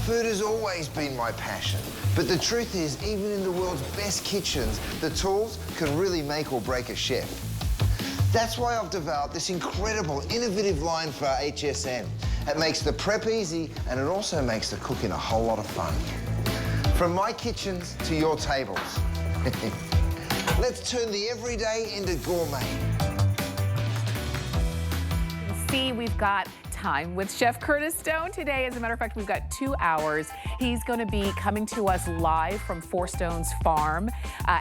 Food has always been my passion, but the truth is, even in the world's best kitchens, the tools can really make or break a chef. That's why I've developed this incredible, innovative line for HSN. It makes the prep easy, and it also makes the cooking a whole lot of fun. From my kitchens to your tables. Let's turn the everyday into gourmet. See, we've got time with Chef Curtis Stone today. As a matter of fact, we've got 2 hours. He's going to be coming to us live from Four Stones Farm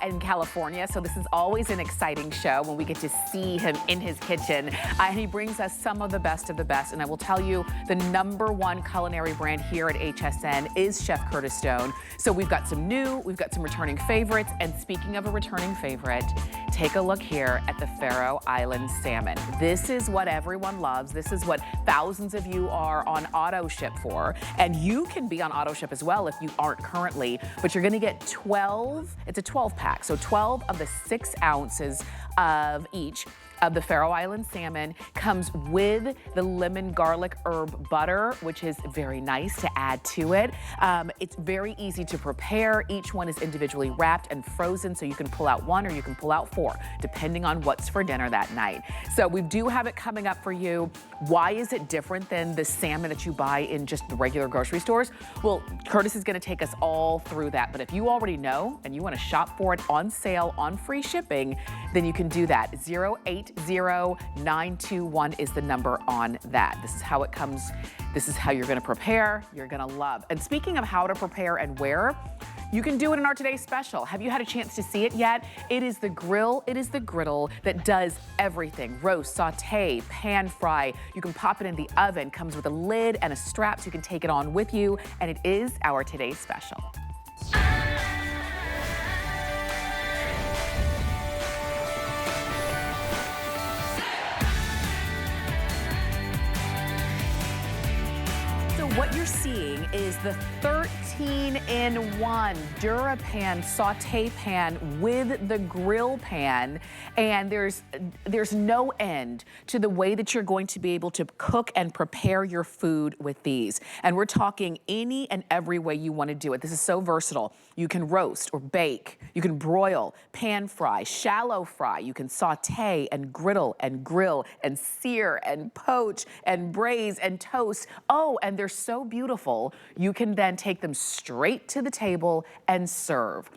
in California. So this is always an exciting show when we get to see him in his kitchen. And he brings us some of the best of the best. And I will tell you, the #1 culinary brand here at HSN is Chef Curtis Stone. So we've got some new, we've got some returning favorites. And speaking of a returning favorite, take a look here at the Faroe Island salmon. This is what everyone loves. This is what thousands of you are on auto ship for. And you can be on auto ship as well if you aren't currently, but you're gonna get 12, it's a 12 pack. So 12 of the 6 ounces of each of the Faroe Island salmon comes with the lemon garlic herb butter, which is very nice to add to it. It's very easy to prepare. Each one is individually wrapped and frozen, so you can pull out 1 or you can pull out 4, depending on what's for dinner that night. So we do have it coming up for you. Why is it different than the salmon that you buy in just the regular grocery stores? Well, Curtis is gonna take us all through that, but if you already know and you wanna shop for it on sale, on free shipping, then you can do that. 080921 is the number on that. This is how it comes. This is how you're gonna prepare, you're gonna love. And speaking of how to prepare and where, you can do it in our today's special. Have you had a chance to see it yet? It is the grill, it is the griddle that does everything. Roast, saute, pan fry. You can pop it in the oven, comes with a lid and a strap so you can take it on with you, and it is our today's special. What you're seeing is the 13-in-1 DuraPan saute pan with the grill pan, and there's no end to the way that you're going to be able to cook and prepare your food with these. And we're talking any and every way you want to do it. This is so versatile. You can roast or bake, you can broil, pan fry, shallow fry, you can saute and griddle and grill and sear and poach and braise and toast. Oh, and they're so beautiful, you can then take them straight to the table and serve.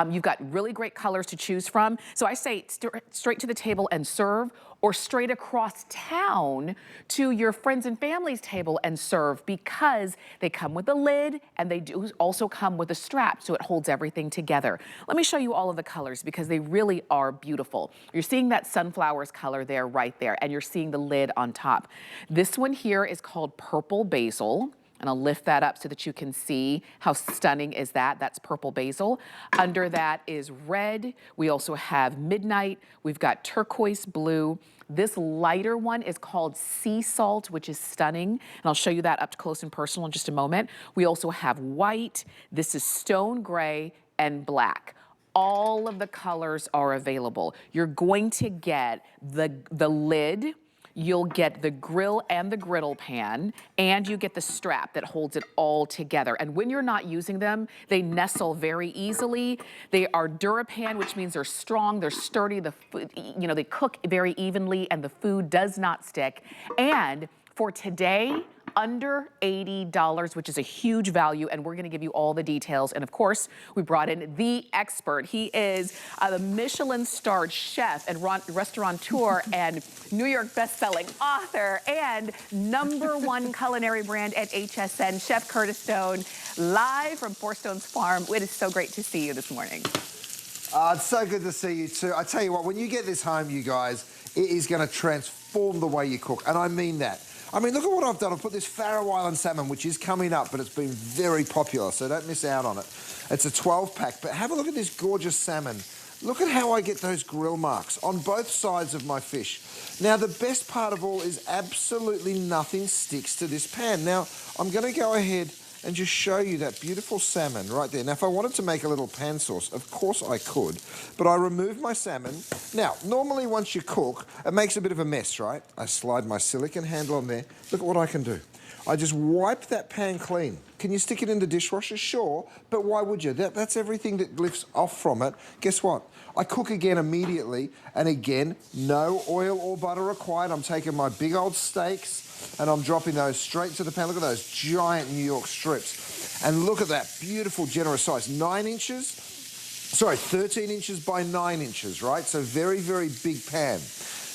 You've got really great colors to choose from. So I say straight to the table and serve, or straight across town to your friends and family's table and serve, because they come with a lid and they do also come with a strap, so it holds everything together. Let me show you all of the colors because they really are beautiful. You're seeing that sunflowers color there, right there, and you're seeing the lid on top. This one here is called purple basil. And I'll lift that up so that you can see how stunning is that. That's purple basil. Under that is red. We also have midnight. We've got turquoise blue. This lighter one is called sea salt, which is stunning. And I'll show you that up close and personal in just a moment. We also have white. This is stone gray and black. All of the colors are available. You're going to get the lid. You'll get the grill and the griddle pan, and you get the strap that holds it all together. And when you're not using them, they nestle very easily. They are DuraPan, which means they're strong, they're sturdy, the food, you know, they cook very evenly, and the food does not stick. And for today, under $80, which is a huge value, and we're gonna give you all the details. And of course, we brought in the expert. He is the Michelin-starred chef and restaurateur and New York best-selling author and #1 culinary brand at HSN, Chef Curtis Stone, live from Four Stones Farm. It is so great to see you this morning. It's so good to see you too. I tell you what, when you get this home, you guys, it is gonna transform the way you cook, and I mean that. I mean, look at what I've done. I've put this Faroe Island salmon, which is coming up, but it's been very popular, so don't miss out on it. It's a 12-pack, but have a look at this gorgeous salmon. Look at how I get those grill marks on both sides of my fish. Now, the best part of all is absolutely nothing sticks to this pan. Now, I'm going to go ahead and just show you that beautiful salmon right there. Now, if I wanted to make a little pan sauce, of course I could, but I remove my salmon. Now, normally once you cook, it makes a bit of a mess, right? I slide my silicone handle on there. Look at what I can do. I just wipe that pan clean. Can you stick it in the dishwasher? Sure, but why would you? That's everything that lifts off from it. Guess what? I cook again immediately, and again, no oil or butter required. I'm taking my big old steaks, and I'm dropping those straight to the pan. Look at those giant New York strips. And look at that beautiful, generous size. 13 inches by 9 inches, right? So very, very big pan.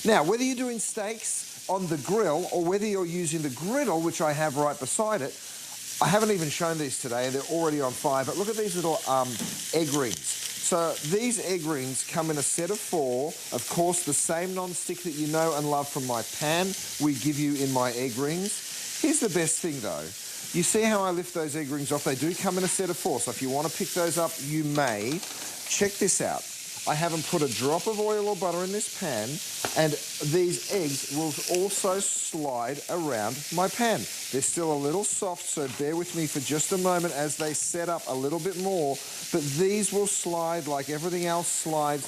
Now, whether you're doing steaks on the grill or whether you're using the griddle, which I have right beside it, I haven't even shown these today, they're already on fire, but look at these little egg rings. So these egg rings come in a set of 4. Of course, the same non-stick that you know and love from my pan, we give you in my egg rings. Here's the best thing though. You see how I lift those egg rings off? They do come in a set of 4, so if you want to pick those up, you may. Check this out. I haven't put a drop of oil or butter in this pan, and these eggs will also slide around my pan. They're still a little soft, so bear with me for just a moment as they set up a little bit more, but these will slide like everything else slides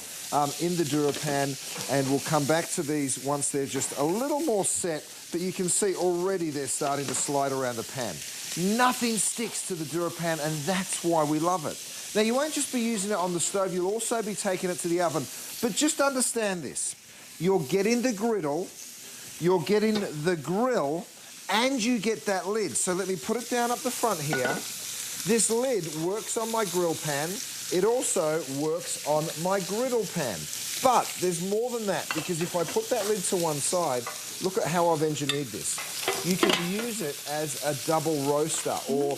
in the DuraPan, and we'll come back to these once they're just a little more set, but you can see already they're starting to slide around the pan. Nothing sticks to the DuraPan, and that's why we love it. Now, you won't just be using it on the stove, you'll also be taking it to the oven. But just understand this. You're getting the griddle, you're getting the grill, and you get that lid. So let me put it down up the front here. This lid works on my grill pan. It also works on my griddle pan. But there's more than that, because if I put that lid to one side, look at how I've engineered this. You can use it as a double roaster or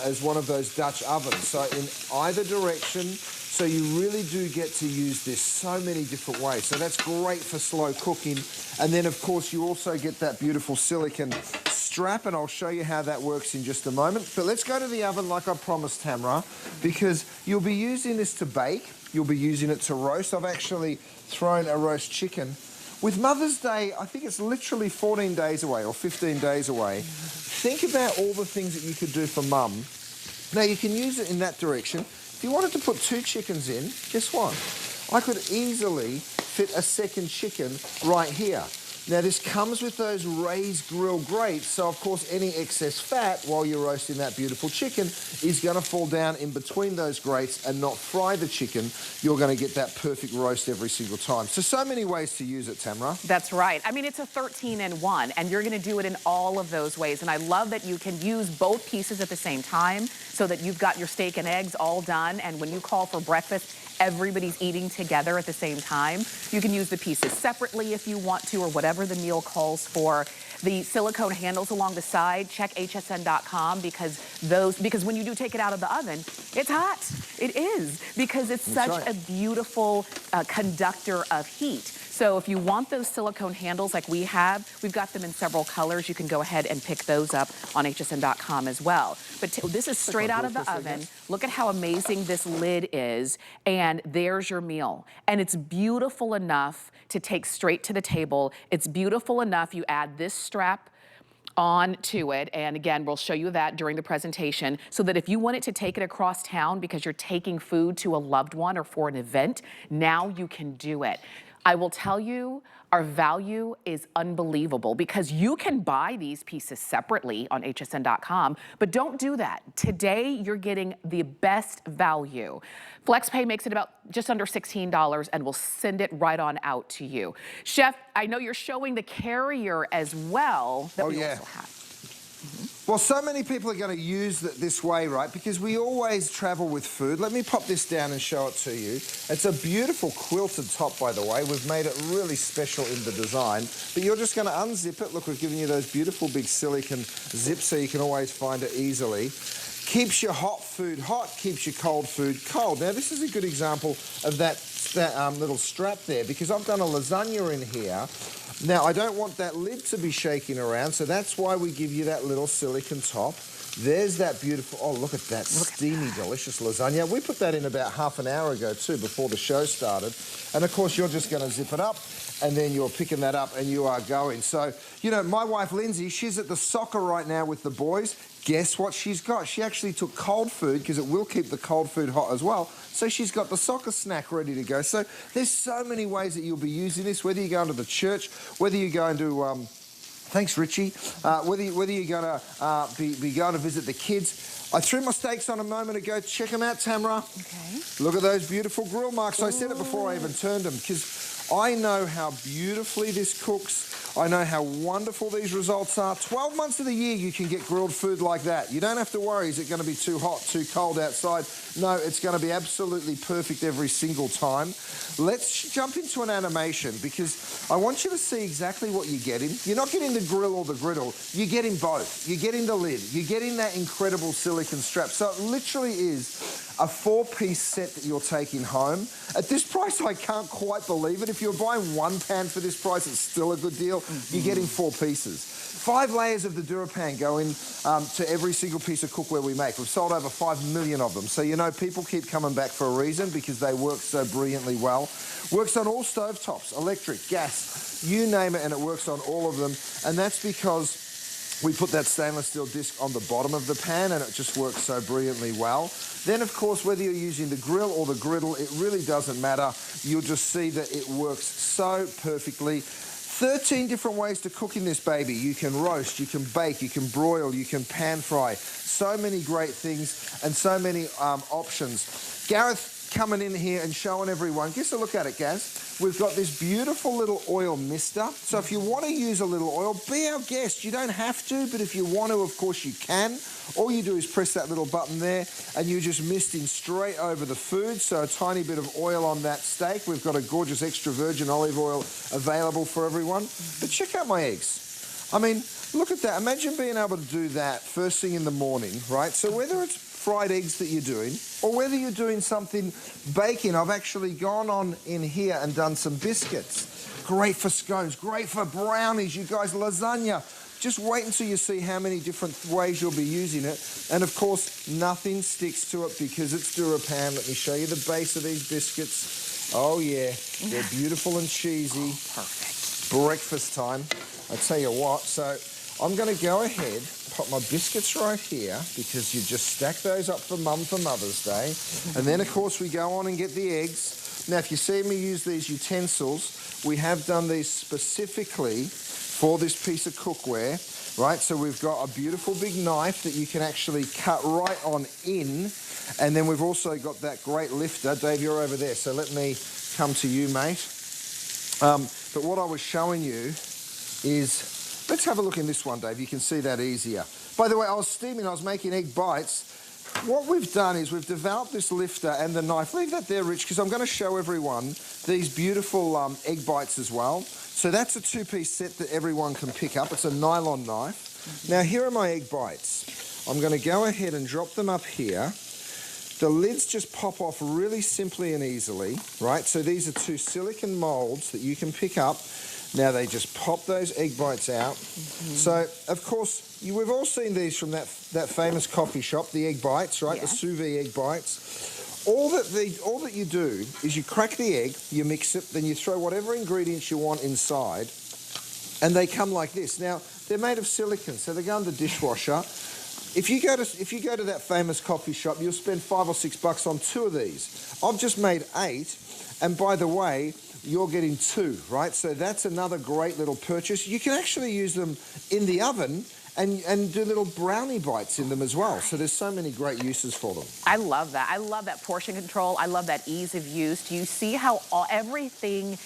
as one of those Dutch ovens. So in either direction, so you really do get to use this so many different ways. So that's great for slow cooking. And then, of course, you also get that beautiful silicone strap, and I'll show you how that works in just a moment. But let's go to the oven like I promised, Tamara, because you'll be using this to bake. You'll be using it to roast. I've actually thrown a roast chicken. With Mother's Day, I think it's literally 14 days away or 15 days away. Think about all the things that you could do for Mum. Now, you can use it in that direction. If you wanted to put 2 chickens in, guess what? I could easily fit a second chicken right here. Now, this comes with those raised grill grates, so of course any excess fat while you're roasting that beautiful chicken is going to fall down in between those grates and not fry the chicken. You're going to get that perfect roast every single time. So many ways to use it, Tamara. That's right. I mean, it's a 13-in-1, and you're going to do it in all of those ways. And I love that you can use both pieces at the same time so that you've got your steak and eggs all done, and when you call for breakfast, everybody's eating together at the same time. You can use the pieces separately if you want to, or whatever the meal calls for. The silicone handles along the side, check hsn.com because when you do take it out of the oven, it's hot. It is, because it's such a beautiful conductor of heat. So if you want those silicone handles like we have, we've got them in several colors. You can go ahead and pick those up on hsn.com as well. But this is straight out of the oven. Look at how amazing this lid is. And there's your meal. And it's beautiful enough to take straight to the table. It's beautiful enough. You add this strap on to it, and again, we'll show you that during the presentation, so that if you wanted to take it across town because you're taking food to a loved one or for an event, now you can do it. I will tell you, our value is unbelievable because you can buy these pieces separately on hsn.com, but don't do that. Today, you're getting the best value. FlexPay makes it about just under $16 and we'll send it right on out to you. Chef, I know you're showing the carrier as well that we also have. Well, so many people are going to use this way, right? Because we always travel with food. Let me pop this down and show it to you. It's a beautiful quilted top, by the way. We've made it really special in the design. But you're just going to unzip it. Look, we've given you those beautiful big silicone zips so you can always find it easily. Keeps your hot food hot, keeps your cold food cold. Now, this is a good example of that little strap there, because I've done a lasagna in here. Now, I don't want that lid to be shaking around, so that's why we give you that little silicone top. There's that beautiful, oh, look at that steamy, delicious lasagna. We put that in about half an hour ago, too, before the show started. And, of course, you're just going to zip it up, and then you're picking that up, and you are going. So, you know, my wife, Lindsay, she's at the soccer right now with the boys. guess what she's got? She actually took cold food, because it will keep the cold food hot as well. So she's got the soccer snack ready to go. So there's so many ways that you'll be using this, whether you go into the church, whether you go into... thanks, Richie. Whether you're going to be going to visit the kids. I threw my steaks on a moment ago. Check them out, Tamara. Okay. Look at those beautiful grill marks. I said it before I even turned them, because I know how beautifully this cooks. I know how wonderful these results are. 12 months of the year you can get grilled food like that. You don't have to worry, is it going to be too hot, too cold outside? No, it's going to be absolutely perfect every single time. Let's jump into an animation, because I want you to see exactly what you're getting. You're not getting the grill or the griddle. You're getting both. You're getting the lid. You're getting that incredible silicone strap. So it literally is a 4-piece set that you're taking home. At this price, I can't quite believe it. If you're buying one pan for this price, it's still a good deal. You're getting 4 pieces. 5 layers of the DuraPan go in to every single piece of cookware we make. We've sold over 5 million of them. So, you know, people keep coming back for a reason, because they work so brilliantly well. Works on all stovetops, electric, gas, you name it, and it works on all of them. And that's because we put that stainless steel disc on the bottom of the pan, and it just works so brilliantly well. Then, of course, whether you're using the grill or the griddle, it really doesn't matter. You'll just see that it works so perfectly. 13 different ways to cook in this baby. You can roast, you can bake, you can broil, you can pan fry. So many great things and so many options. Gareth coming in here and showing everyone. Just a look at it, Gaz. We've got this beautiful little oil mister. So if you want to use a little oil, be our guest. You don't have to, but if you want to, of course you can. All you do is press that little button there, and you're just misting straight over the food. So a tiny bit of oil on that steak. We've got a gorgeous extra virgin olive oil available for everyone. But check out my eggs. I mean, look at that. Imagine being able to do that first thing in the morning, right? So whether it's fried eggs that you're doing, or whether you're doing something baking, I've actually gone on in here and done some biscuits. Great for scones, great for brownies, you guys, lasagna. Just wait until you see how many different ways you'll be using it. And of course, nothing sticks to it because it's DuraPan. Let me show you the base of these biscuits. Oh yeah, they're beautiful and cheesy. Perfect. Breakfast time. I tell you what, so I'm going to go ahead, pop my biscuits right here, because you just stack those up for Mum for Mother's Day. And then, of course, we go on and get the eggs. Now, if you see me use these utensils, we have done these specifically for this piece of cookware, right? So we've got a beautiful big knife that you can actually cut right on in. And then we've also got that great lifter. Dave, you're over there, so let me come to you, mate. But what I was showing you is... Let's have a look in this one, Dave. You can see that easier. By the way, I was making egg bites. What we've done is we've developed this lifter and the knife. Leave that there, Rich, because I'm going to show everyone these beautiful egg bites as well. So that's a 2-piece set that everyone can pick up. It's a nylon knife. Now, here are my egg bites. I'm going to go ahead and drop them up here. The lids just pop off really simply and easily, right? So these are 2 silicone molds that you can pick up. Now they just pop those egg bites out. So, of course, we've all seen these from that famous coffee shop, the egg bites, right? Yeah. The sous vide egg bites. All that you do is you crack the egg, you mix it, then you throw whatever ingredients you want inside, and they come like this. Now, they're made of silicone, so they go in the dishwasher. If you go to that famous coffee shop, you'll spend $5 or $6 on 2 of these. I've just made 8, and by the way, you're getting 2, right? So that's another great little purchase. You can actually use them in the oven and do little brownie bites in them as well. So there's so many great uses for them. I love that. I love that portion control. I love that ease of use. Do you see how everything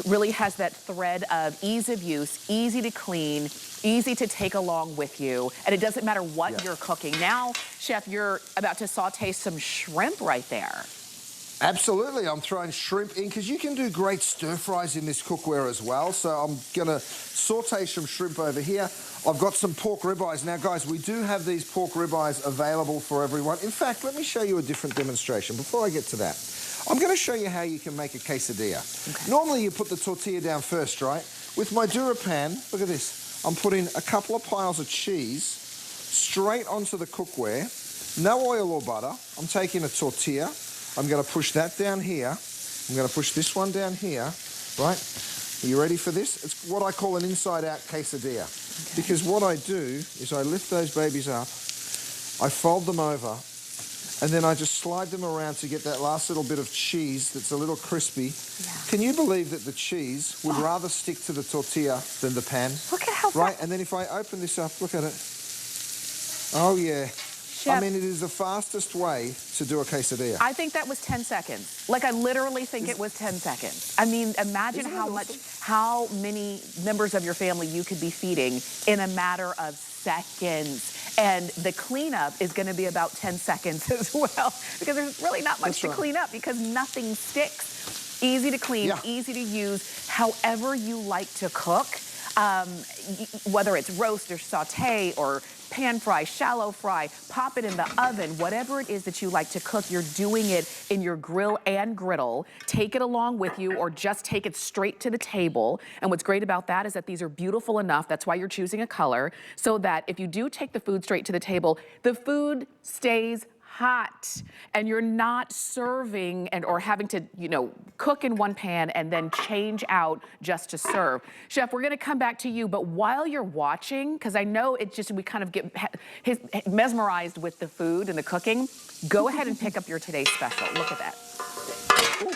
really has that thread of ease of use, easy to clean, easy to take along with you, and it doesn't matter what you're cooking. Now, Chef, you're about to saute some shrimp right there. Absolutely, I'm throwing shrimp in because you can do great stir fries in this cookware as well. So I'm gonna saute some shrimp over here. I've got some pork ribeyes. Now guys, we do have these pork ribeyes available for everyone. In fact, let me show you a different demonstration. Before I get to that, I'm gonna show you how you can make a quesadilla. Okay. Normally you put the tortilla down first, right? With my DuraPan, look at this. I'm putting a couple of piles of cheese straight onto the cookware. No oil or butter. I'm taking a tortilla. I'm going to push that down here. I'm going to push this one down here, right? Are you ready for this? It's what I call an inside-out quesadilla. Okay. Because what I do is I lift those babies up, I fold them over, and then I just slide them around to get that last little bit of cheese that's a little crispy. Yeah. Can you believe that the cheese would rather stick to the tortilla than the pan? Look at how right, and then if I open this up, look at it. Oh, yeah. Chef, I mean, it is the fastest way to do a quesadilla. I think that was 10 seconds. Like, I literally think it was 10 seconds. I mean, imagine how many members of your family you could be feeding in a matter of seconds. And the cleanup is going to be about 10 seconds as well, because there's really not much to clean up because nothing sticks. Easy to clean, easy to use, however you like to cook. Whether it's roast or saute or pan fry, shallow fry, pop it in the oven, whatever it is that you like to cook, you're doing it in your grill and griddle. Take it along with you or just take it straight to the table. And what's great about that is that these are beautiful enough, that's why you're choosing a color, so that if you do take the food straight to the table, the food stays hot and you're not serving or having to, cook in one pan and then change out just to serve. Chef, we're gonna come back to you, but while you're watching, because I know we kind of get mesmerized with the food and the cooking, go ahead and pick up your today's special. Look at that. Ooh.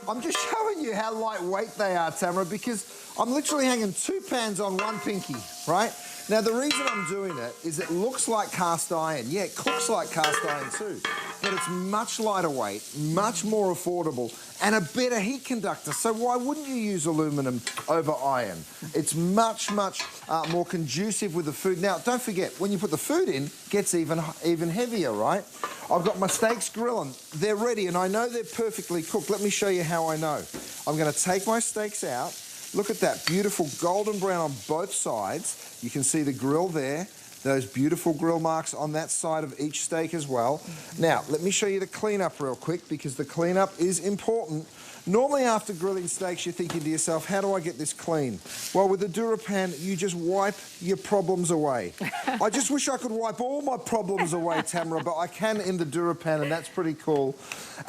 I'm just showing you how lightweight they are, Tamara, because I'm literally hanging 2 pans on 1 pinky, right? Now, the reason I'm doing it is it looks like cast iron. Yeah, it cooks like cast iron too, but it's much lighter weight, much more affordable, and a better heat conductor. So why wouldn't you use aluminum over iron? It's much, much more conducive with the food. Now, don't forget, when you put the food in, it gets even heavier, right? I've got my steaks grilling. They're ready, and I know they're perfectly cooked. Let me show you how I know. I'm going to take my steaks out. Look at that beautiful golden brown on both sides. You can see the grill there, those beautiful grill marks on that side of each steak as well. Now, let me show you the cleanup real quick because the cleanup is important. Normally after grilling steaks, you're thinking to yourself, how do I get this clean? Well, with the DuraPan, you just wipe your problems away. I just wish I could wipe all my problems away, Tamara, but I can in the DuraPan, and that's pretty cool.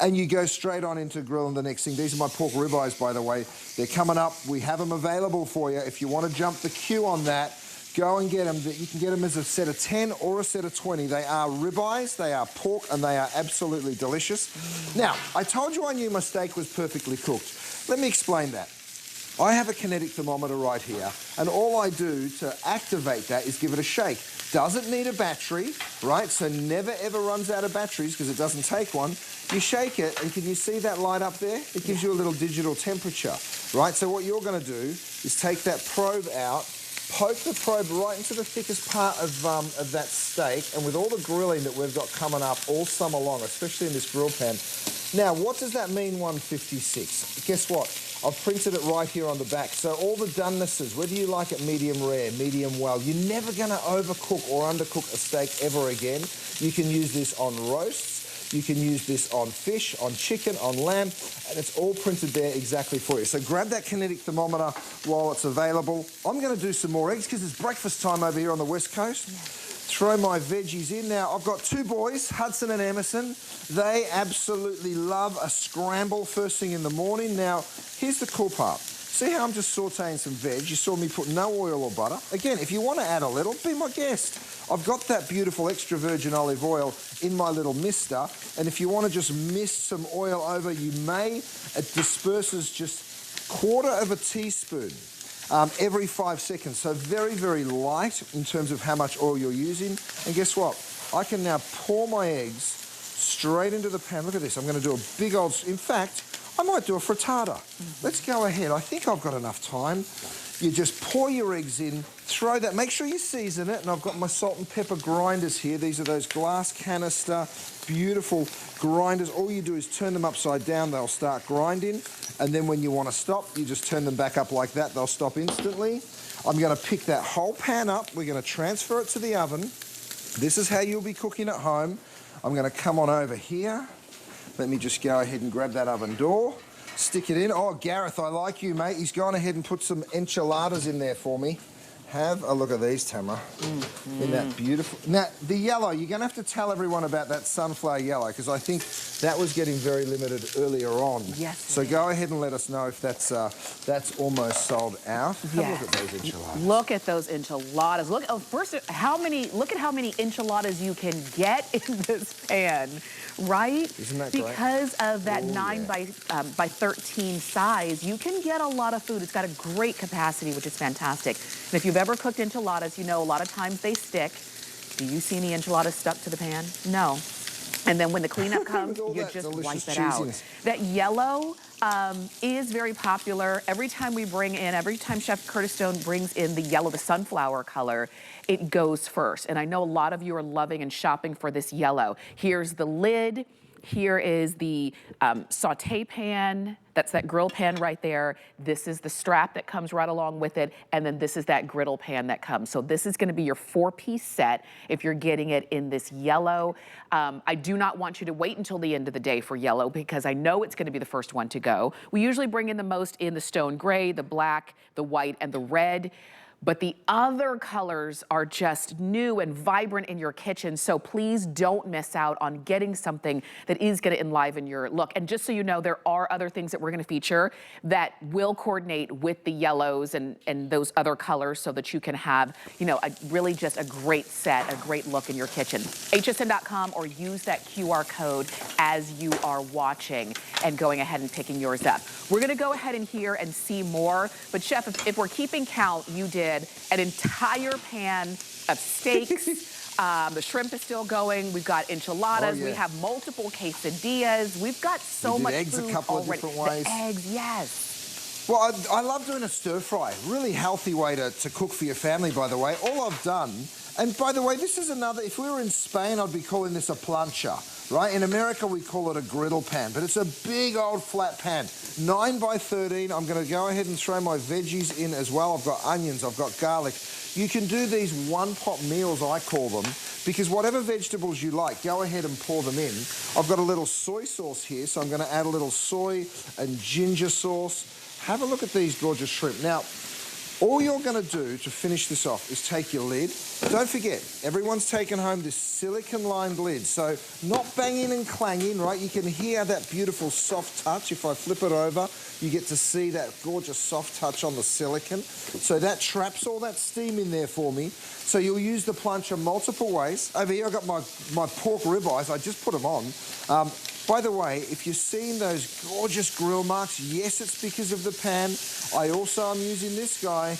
And you go straight on into grilling the next thing. These are my pork ribeyes, by the way. They're coming up. We have them available for you. If you want to jump the queue on that, go and get them. You can get them as a set of 10 or a set of 20. They are ribeyes, they are pork, and they are absolutely delicious. Now, I told you I knew my steak was perfectly cooked. Let me explain that. I have a kinetic thermometer right here, and all I do to activate that is give it a shake. Doesn't need a battery, right? So never ever runs out of batteries because it doesn't take one. You shake it, and can you see that light up there? It gives you a little digital temperature, right? So what you're going to do is take that probe out, poke the probe right into the thickest part of that steak, and with all the grilling that we've got coming up all summer long, especially in this grill pan. Now, what does that mean, 156? Guess what? I've printed it right here on the back. So all the donenesses, whether you like it medium rare, medium well, you're never going to overcook or undercook a steak ever again. You can use this on roasts. You can use this on fish, on chicken, on lamb, and it's all printed there exactly for you. So grab that kinetic thermometer while it's available. I'm going to do some more eggs because it's breakfast time over here on the West Coast. Yeah. Throw my veggies in. Now, I've got 2 boys, Hudson and Emerson. They absolutely love a scramble first thing in the morning. Now, here's the cool part. See how I'm just sauteing some veg? You saw me put no oil or butter. Again, if you want to add a little, be my guest. I've got that beautiful extra virgin olive oil in my little mister, and if you want to just mist some oil over, you may. It disperses just 1/4 teaspoon every 5 seconds. So very, very light in terms of how much oil you're using. And guess what? I can now pour my eggs straight into the pan. Look at this. I'm going to do a big old... In fact, I might do a frittata. Let's go ahead. I think I've got enough time. You just pour your eggs in, throw that, make sure you season it, and I've got my salt and pepper grinders here. These are those glass canister, beautiful grinders. All you do is turn them upside down, they'll start grinding, and then when you want to stop, you just turn them back up like that, they'll stop instantly. I'm going to pick that whole pan up, we're going to transfer it to the oven. This is how you'll be cooking at home. I'm going to come on over here. Let me just go ahead and grab that oven door. Stick it in. Oh, Gareth, I like you, mate. He's gone ahead and put some enchiladas in there for me. Have a look at these, Tamara. In that beautiful... Now, the yellow, you're going to have to tell everyone about that sunflower yellow, because I think that was getting very limited earlier on. Yes. So go ahead and let us know if that's almost sold out. Have a look at those enchiladas. Look at those enchiladas. Look, first, look at how many enchiladas you can get in this pan, right? Isn't that great? Because of that 9 by 13 size, you can get a lot of food. It's got a great capacity, which is fantastic. And if you've ever cooked enchiladas, you know a lot of times they stick. Do you see any enchiladas stuck to the pan? No. And then when the cleanup comes, you just wipe it out. That yellow is very popular. Every time Chef Curtis Stone brings in the yellow, the sunflower color, it goes first. And I know a lot of you are loving and shopping for this yellow. Here's the lid. Here is the saute pan. That's that grill pan right there. This is the strap that comes right along with it. And then this is that griddle pan that comes. So this is gonna be your 4-piece set if you're getting it in this yellow. I do not want you to wait until the end of the day for yellow, because I know it's gonna be the first one to go. We usually bring in the most in the stone gray, the black, the white, and the red. But the other colors are just new and vibrant in your kitchen, so please don't miss out on getting something that is gonna enliven your look. And just so you know, there are other things that we're gonna feature that will coordinate with the yellows and those other colors, so that you can have, you know, really just a great set, a great look in your kitchen. HSN.com, or use that QR code as you are watching and going ahead and picking yours up. We're gonna go ahead and hear and see more, but Chef, if we're keeping count, you did an entire pan of steaks. The shrimp is still going. We've got enchiladas. We have multiple quesadillas. We've got so much eggs food a couple already. of different ways. The eggs, yes. Well, I love doing a stir fry. Really healthy way to cook for your family, by the way. All I've done, and by the way, this is another, if we were in Spain, I'd be calling this a plancha, right? In America, we call it a griddle pan, but it's a big old flat pan. 9 by 13, I'm gonna go ahead and throw my veggies in as well. I've got onions, I've got garlic. You can do these one-pot meals, I call them, because whatever vegetables you like, go ahead and pour them in. I've got a little soy sauce here, so I'm gonna add a little soy and ginger sauce. Have a look at these gorgeous shrimp. Now, all you're gonna do to finish this off is take your lid. Don't forget, everyone's taken home this silicone-lined lid, so not banging and clanging, right? You can hear that beautiful soft touch. If I flip it over, you get to see that gorgeous soft touch on the silicone. So that traps all that steam in there for me. So you'll use the plancha multiple ways. Over here, I've got my pork ribeyes. I just put them on. By the way, if you're seeing those gorgeous grill marks, yes, it's because of the pan. I also am using this guy.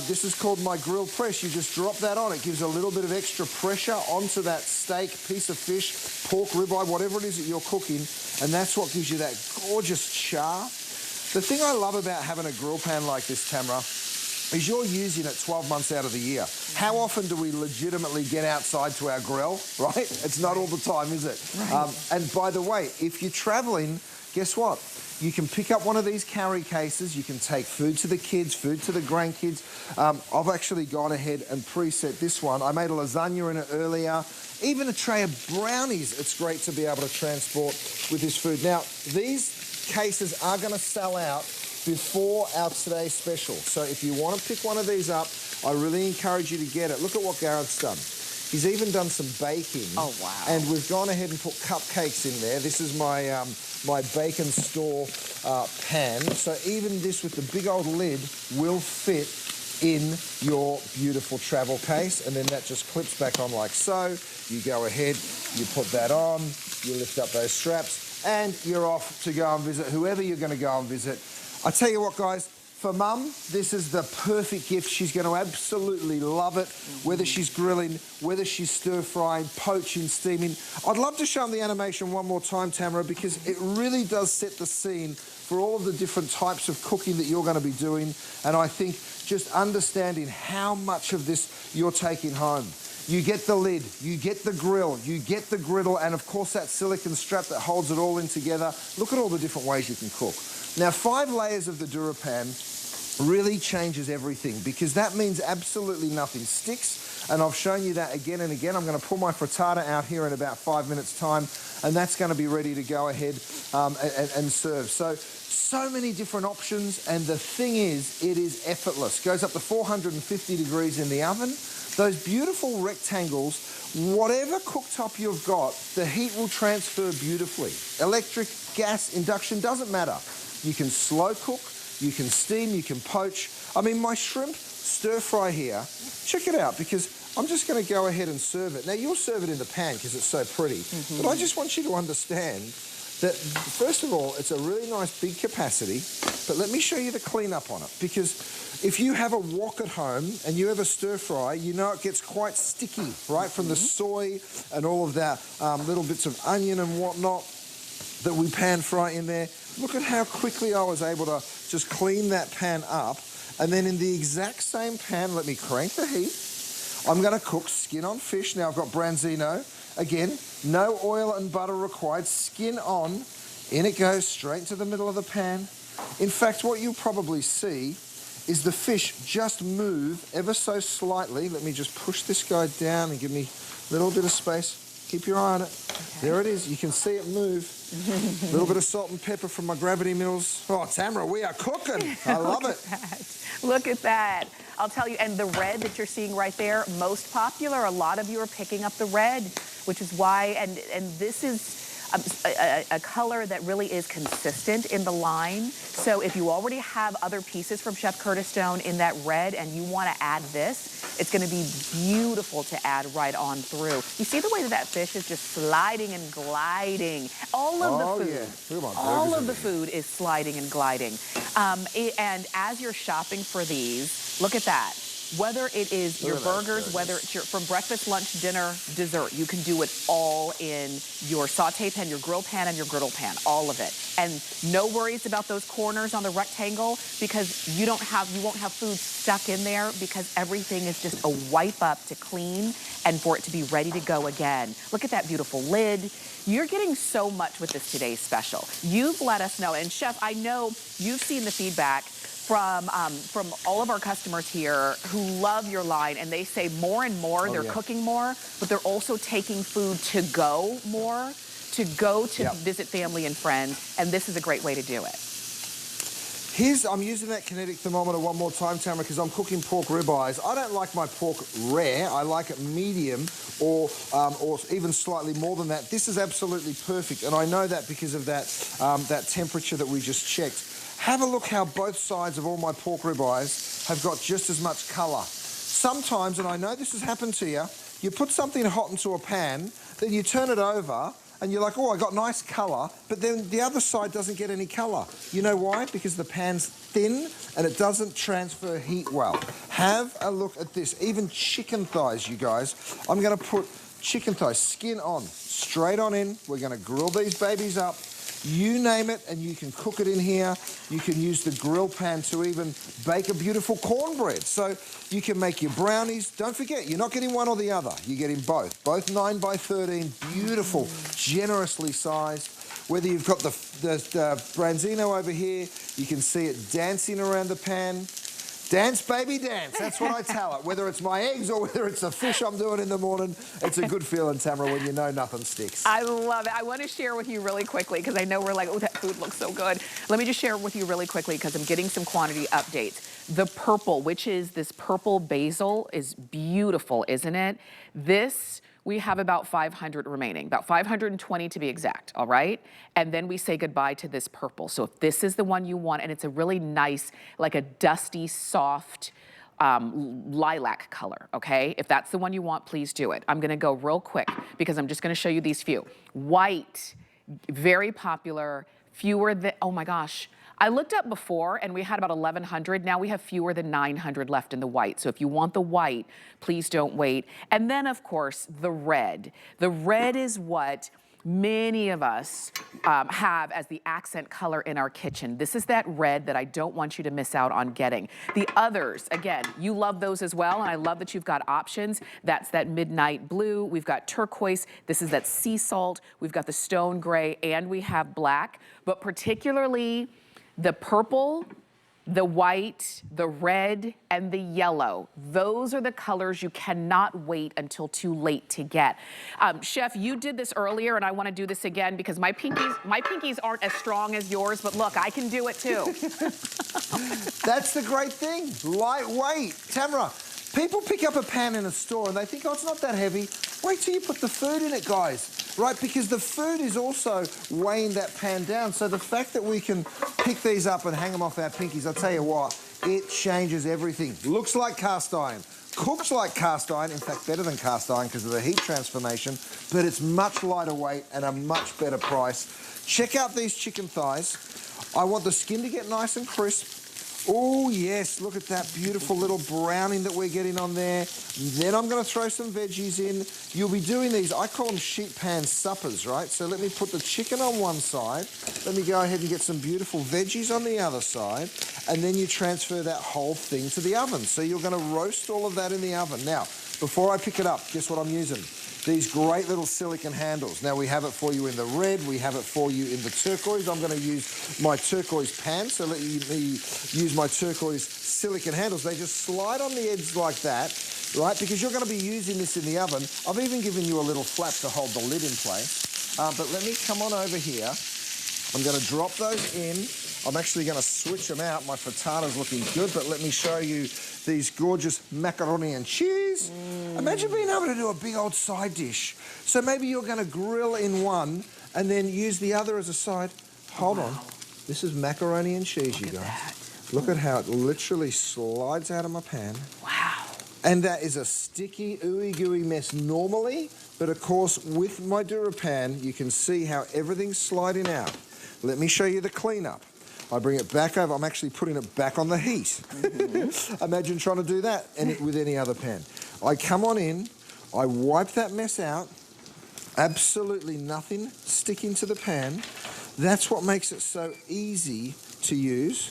This is called my grill press. You just drop that on. It gives a little bit of extra pressure onto that steak, piece of fish, pork ribeye, whatever it is that you're cooking, and that's what gives you that gorgeous char. The thing I love about having a grill pan like this, Tamara, is you're using it 12 months out of the year. How often do we legitimately get outside to our grill, right? It's not all the time, is it? Right. And by the way, if you're traveling, guess what? You can pick up one of these carry cases. You can take food to the kids, food to the grandkids. I've actually gone ahead and preset this one. I made a lasagna in it earlier. Even a tray of brownies. It's great to be able to transport with this food. Now, these cases are going to sell out before our Today Special. So if you want to pick one of these up, I really encourage you to get it. Look at what Garrett's done. He's even done some baking. Oh, wow. And we've gone ahead and put cupcakes in there. This is my my bacon store pan. So even this with the big old lid will fit in your beautiful travel case. And then that just clips back on like so. You go ahead, you put that on, you lift up those straps, and you're off to go and visit whoever you're going to go and visit. I tell you what, guys, for Mum, this is the perfect gift. She's going to absolutely love it, whether she's grilling, whether she's stir-frying, poaching, steaming. I'd love to show them the animation one more time, Tamara, because it really does set the scene for all of the different types of cooking that you're going to be doing. And I think just understanding how much of this you're taking home. You get the lid, you get the grill, you get the griddle, and of course that silicone strap that holds it all in together. Look at all the different ways you can cook. Now, 5 layers of the DuraPan really changes everything, because that means absolutely nothing sticks. And I've shown you that again and again. I'm going to pull my frittata out here in about 5 minutes time, and that's going to be ready to go ahead and serve. So many different options, and the thing is, it is effortless. Goes up to 450 degrees in the oven. Those beautiful rectangles, whatever cooktop you've got, the heat will transfer beautifully. Electric, gas, induction, doesn't matter. You can slow cook, you can steam, you can poach. I mean, my shrimp stir fry here, check it out, because I'm just going to go ahead and serve it. Now, you'll serve it in the pan because it's so pretty, but I just want you to understand that, first of all, it's a really nice big capacity, but let me show you the cleanup on it, because if you have a wok at home and you have a stir fry, you know it gets quite sticky, right, from the soy and all of that little bits of onion and whatnot that we pan fry in there. Look at how quickly I was able to just clean that pan up. And then in the exact same pan, let me crank the heat. I'm going to cook skin on fish. Now I've got branzino. Again, no oil and butter required. Skin on. In it goes, straight into the middle of the pan. In fact, what you'll probably see is the fish just move ever so slightly. Let me just push this guy down and give me a little bit of space. Keep your eye on it. Okay. There it is. You can see it move. A little bit of salt and pepper from my gravity mills. Oh, Tamara, we are cooking. I love it. Look at that. I'll tell you, and the red that you're seeing right there, most popular. A lot of you are picking up the red, which is why, and this is a color that really is consistent in the line. So if you already have other pieces from Chef Curtis Stone in that red and you want to add this, it's going to be beautiful to add right on through. You see the way that fish is just sliding and gliding. All of the food, yeah. all of the food is sliding and gliding. And as you're shopping for these, look at that. Whether it is your burgers, whether it's your from breakfast, lunch, dinner, dessert, you can do it all in your saute pan, your grill pan, and your griddle pan, all of it. And no worries about those corners on the rectangle, because you won't have food stuck in there, because everything is just a wipe up to clean and for it to be ready to go again. Look at that beautiful lid. You're getting so much with this today's special. You've let us know, and Chef, I know you've seen the feedback from all of our customers here who love your line, and they say more and more they're cooking more, but they're also taking food to go more, to go to visit family and friends, and this is a great way to do it. I'm using that kinetic thermometer one more time, Tamara, because I'm cooking pork ribeyes. I don't like my pork rare. I like it medium or even slightly more than that. This is absolutely perfect, and I know that because of that, that temperature that we just checked. Have a look how both sides of all my pork ribeyes have got just as much colour. Sometimes, and I know this has happened to you, you put something hot into a pan, then you turn it over, and you're like, oh, I got nice colour, but then the other side doesn't get any colour. You know why? Because the pan's thin and it doesn't transfer heat well. Have a look at this. Even chicken thighs, you guys. I'm going to put chicken thighs, skin on, straight on in. We're going to grill these babies up. You name it, and you can cook it in here. You can use the grill pan to even bake a beautiful cornbread. So you can make your brownies. Don't forget, you're not getting one or the other. You're getting both. Both 9 by 13, beautiful, generously sized. Whether you've got the branzino over here, you can see it dancing around the pan. Dance, baby, dance. That's what I tell it. Whether it's my eggs or whether it's the fish I'm doing in the morning, it's a good feeling, Tamara, when you know nothing sticks. I love it. I want to share with you really quickly, because I know we're like, oh, that food looks so good. Let me just share with you really quickly, because I'm getting some quantity updates. The purple, which is this purple basil, is beautiful, isn't it? This, we have about 500 remaining, about 520 to be exact, all right? And then we say goodbye to this purple. So if this is the one you want, and it's a really nice, like a dusty, soft lilac color, okay? If that's the one you want, please do it. I'm gonna go real quick because I'm just gonna show you these few. White, very popular, fewer than, oh my gosh. I looked up before and we had about 1,100. Now we have fewer than 900 left in the white. So if you want the white, please don't wait. And then of course, the red. The red is what many of us have as the accent color in our kitchen. This is that red that I don't want you to miss out on getting. The others, again, you love those as well, and I love that you've got options. That's that midnight blue. We've got turquoise. This is that sea salt. We've got the stone gray, and we have black. But particularly the purple The white, the red, and the yellow. Those are the colors you cannot wait until too late to get. Chef, you did this earlier, and I want to do this again because my pinkies aren't as strong as yours, but look, I can do it too. That's the great thing, lightweight. Tamara, people pick up a pan in a store and they think, oh, it's not that heavy. Wait till you put the food in it, guys, right? Because the food is also weighing that pan down. So the fact that we can pick these up and hang them off our pinkies, I'll tell you what, it changes everything. Looks like cast iron, cooks like cast iron, in fact, better than cast iron because of the heat transformation, but it's much lighter weight and a much better price. Check out these chicken thighs. I want the skin to get nice and crisp. Oh, yes, look at that beautiful little browning that we're getting on there. Then I'm going to throw some veggies in. You'll be doing these, I call them sheet pan suppers, right? So let me put the chicken on one side. Let me go ahead and get some beautiful veggies on the other side. And then you transfer that whole thing to the oven. So you're going to roast all of that in the oven. Now, before I pick it up, guess what I'm using? These great little silicone handles. Now, we have it for you in the red, we have it for you in the turquoise. I'm going to use my turquoise pan, so let me use my turquoise silicone handles. They just slide on the edge like that, right? Because you're going to be using this in the oven. I've even given you a little flap to hold the lid in place. But let me come on over here. I'm going to drop those in. I'm actually going to switch them out. My frittata's looking good, but let me show you these gorgeous macaroni and cheese. Imagine being able to do a big old side dish. So maybe you're going to grill in one and then use the other as a side. Hold on. This is macaroni and cheese, you guys. Look at how it literally slides out of my pan. Wow. And that is a sticky, ooey gooey mess normally, but of course with my DuraPan, you can see how everything's sliding out. Let me show you the cleanup. I bring it back over. I'm actually putting it back on the heat. Imagine trying to do that with any other pan. I come on in, I wipe that mess out, absolutely nothing sticking to the pan. That's what makes it so easy to use.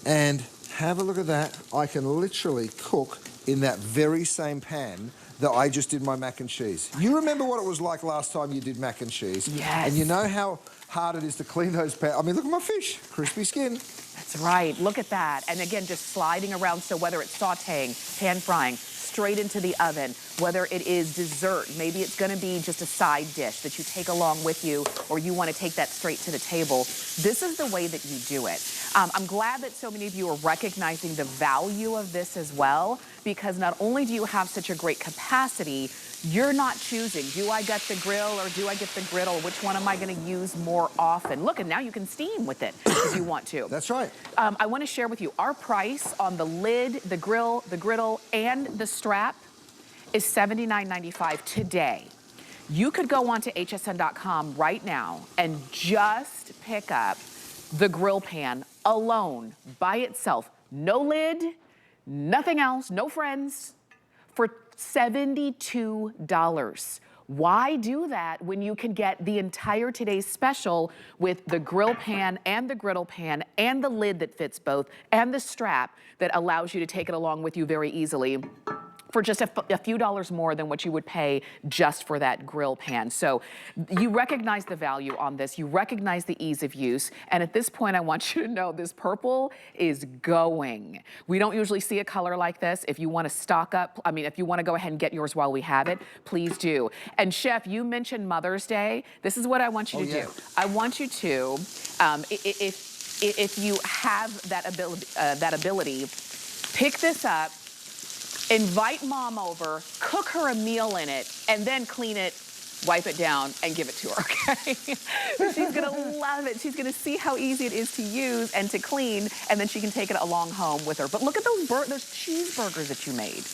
And have a look at that. I can literally cook in that very same pan that I just did my mac and cheese. You remember what it was like last time you did mac and cheese? Yes. And you know how hard it is to clean those pans. I mean, look at my fish, crispy skin. That's right, look at that. And again, just sliding around, so whether it's sauteing, pan frying, straight into the oven, whether it is dessert, maybe it's gonna be just a side dish that you take along with you, or you wanna take that straight to the table. This is the way that you do it. I'm glad that so many of you are recognizing the value of this as well, because not only do you have such a great capacity, you're not choosing, do I get the grill or do I get the griddle? Which one am I gonna use more often? Look, and now you can steam with it if you want to. That's right. I wanna share with you, our price on the lid, the grill, the griddle, and the strap is $79.95 today. You could go onto hsn.com right now and just pick up the grill pan alone, by itself. No lid, nothing else, no friends, for $72. Why do that when you can get the entire today's special with the grill pan and the griddle pan and the lid that fits both and the strap that allows you to take it along with you very easily for just a few dollars more than what you would pay just for that grill pan. So you recognize the value on this, you recognize the ease of use, and at this point I want you to know this purple is going. We don't usually see a color like this. If you want to stock up, if you want to go ahead and get yours while we have it, please do. And Chef, you mentioned Mother's Day. This is what I want you to do. I want you to, if you have that ability, pick this up, invite mom over, cook her a meal in it, and then clean it, wipe it down, and give it to her, okay? She's gonna love it. She's gonna see how easy it is to use and to clean, and then she can take it along home with her. But look at those cheeseburgers that you made.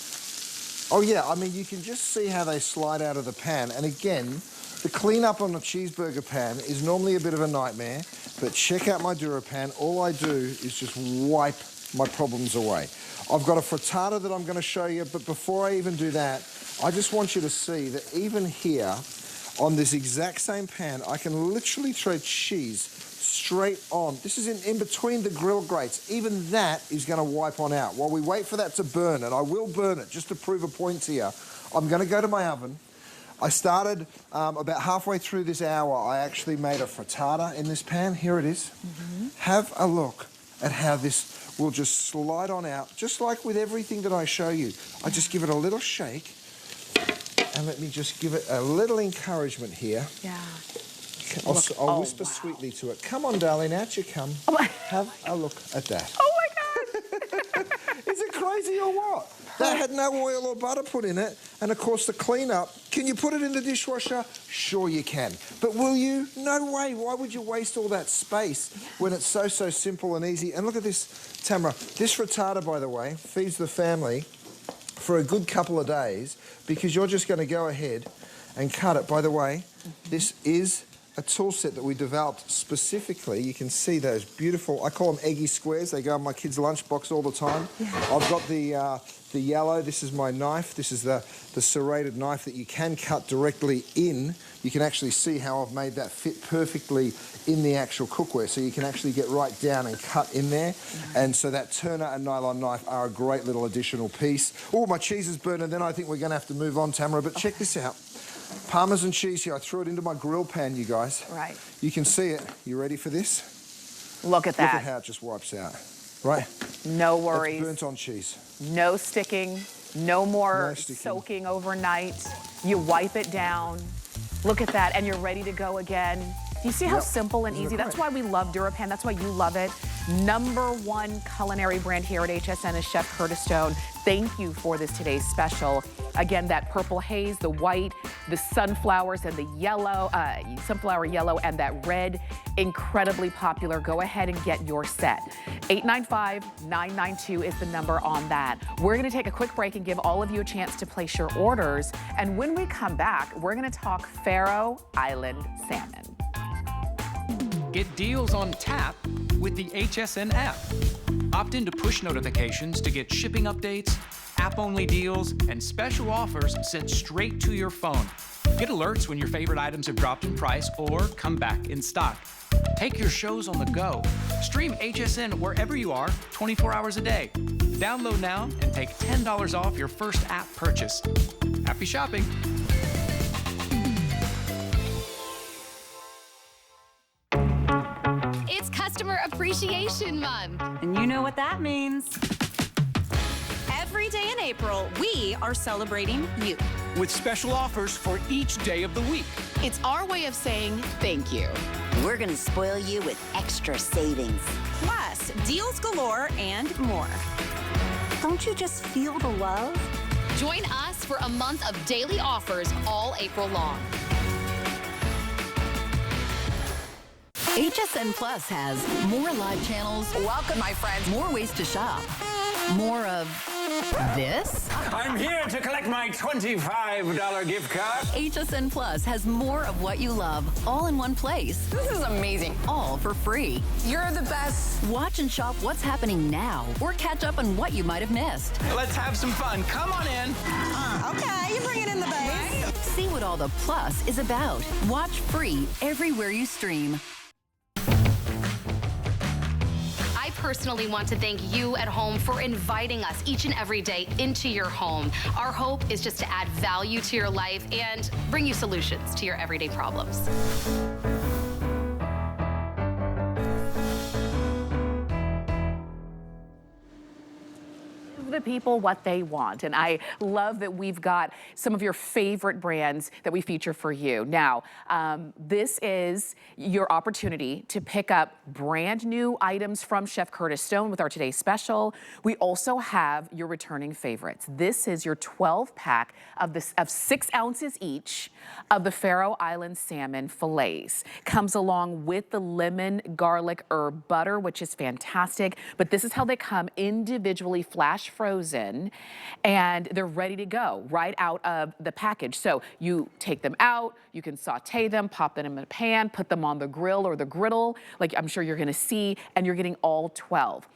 Oh yeah, you can just see how they slide out of the pan. And again, the cleanup on a cheeseburger pan is normally a bit of a nightmare, but check out my DuraPan. All I do is just wipe my problems away. I've got a frittata that I'm going to show you, but before I even do that, I just want you to see that even here, on this exact same pan, I can literally throw cheese straight on. This is in between the grill grates. Even that is going to wipe on out. While we wait for that to burn, and I will burn it just to prove a point here, I'm going to go to my oven. I started about halfway through this hour, I actually made a frittata in this pan. Here it is. Have a look at how this will just slide on out, just like with everything that I show you. I just give it a little shake, and let me just give it a little encouragement here. Yeah. I'll whisper sweetly to it. Come on, darling, out you come. Have a look at that. Oh my God. Is it crazy or what? That had no oil or butter put in it. And of course, the cleanup, can you put it in the dishwasher? Sure you can. But will you? No way. Why would you waste all that space when it's so simple and easy? And look at this, Tamara. This frittata, by the way, feeds the family for a good couple of days because you're just going to go ahead and cut it. By the way, this is a tool set that we developed specifically. You can see those beautiful, I call them eggy squares. They go in my kids' lunchbox all the time. Yeah. I've got the yellow. This is my knife. This is the serrated knife that you can cut directly in. You can actually see how I've made that fit perfectly in the actual cookware. So you can actually get right down and cut in there. Mm-hmm. And so that Turner and nylon knife are a great little additional piece. Oh, my cheese is burning. Then I think we're going to have to move on, Tamara. But check this out. Parmesan cheese here. I threw it into my grill pan, you guys. Right. You can see it. You ready for this? Look at that. Look at how it just wipes out. Right? No worries. It's burnt on cheese. No sticking. No more soaking overnight. You wipe it down. Look at that. And you're ready to go again. Do you see how simple and easy? That's why we love DuraPan. That's why you love it. #1 culinary brand here at HSN is Chef Curtis Stone. Thank you for this today's special. Again, that purple haze, the white, the sunflowers, and the yellow, sunflower yellow, and that red, incredibly popular. Go ahead and get your set. 895-992 is the number on that. We're gonna take a quick break and give all of you a chance to place your orders. And when we come back, we're gonna talk Faroe Island salmon. Get deals on tap with the HSN app. Opt into push notifications to get shipping updates, app-only deals, and special offers sent straight to your phone. Get alerts when your favorite items have dropped in price or come back in stock. Take your shows on the go. Stream HSN wherever you are, 24 hours a day. Download now and take $10 off your first app purchase. Happy shopping. It's Customer Appreciation Month. And you know what that means. Every day in April, we are celebrating you. With special offers for each day of the week. It's our way of saying thank you. We're gonna spoil you with extra savings. Plus, deals galore and more. Don't you just feel the love? Join us for a month of daily offers all April long. HSN Plus has more live channels. Welcome, my friends. More ways to shop. More of this. I'm here to collect my $25 gift card. HSN Plus has more of what you love, all in one place. This is amazing. All for free. You're the best. Watch and shop what's happening now, or catch up on what you might have missed. Let's have some fun. Come on in. Okay, you're bringing in the bass. See what all the Plus is about. Watch free everywhere you stream. I personally want to thank you at home for inviting us each and every day into your home. Our hope is just to add value to your life and bring you solutions to your everyday problems. The people what they want, and I love that we've got some of your favorite brands that we feature for you. Now, this is your opportunity to pick up brand new items from Chef Curtis Stone with our today's special. We also have your returning favorites. This is your 12-pack of 6 ounces each of the Faroe Island salmon fillets. Comes along with the lemon garlic herb butter, which is fantastic, but this is how they come individually flash frozen, and they're ready to go right out of the package. So you take them out, you can saute them, pop them in a pan, put them on the grill or the griddle, like I'm sure you're gonna see, and you're getting all 12.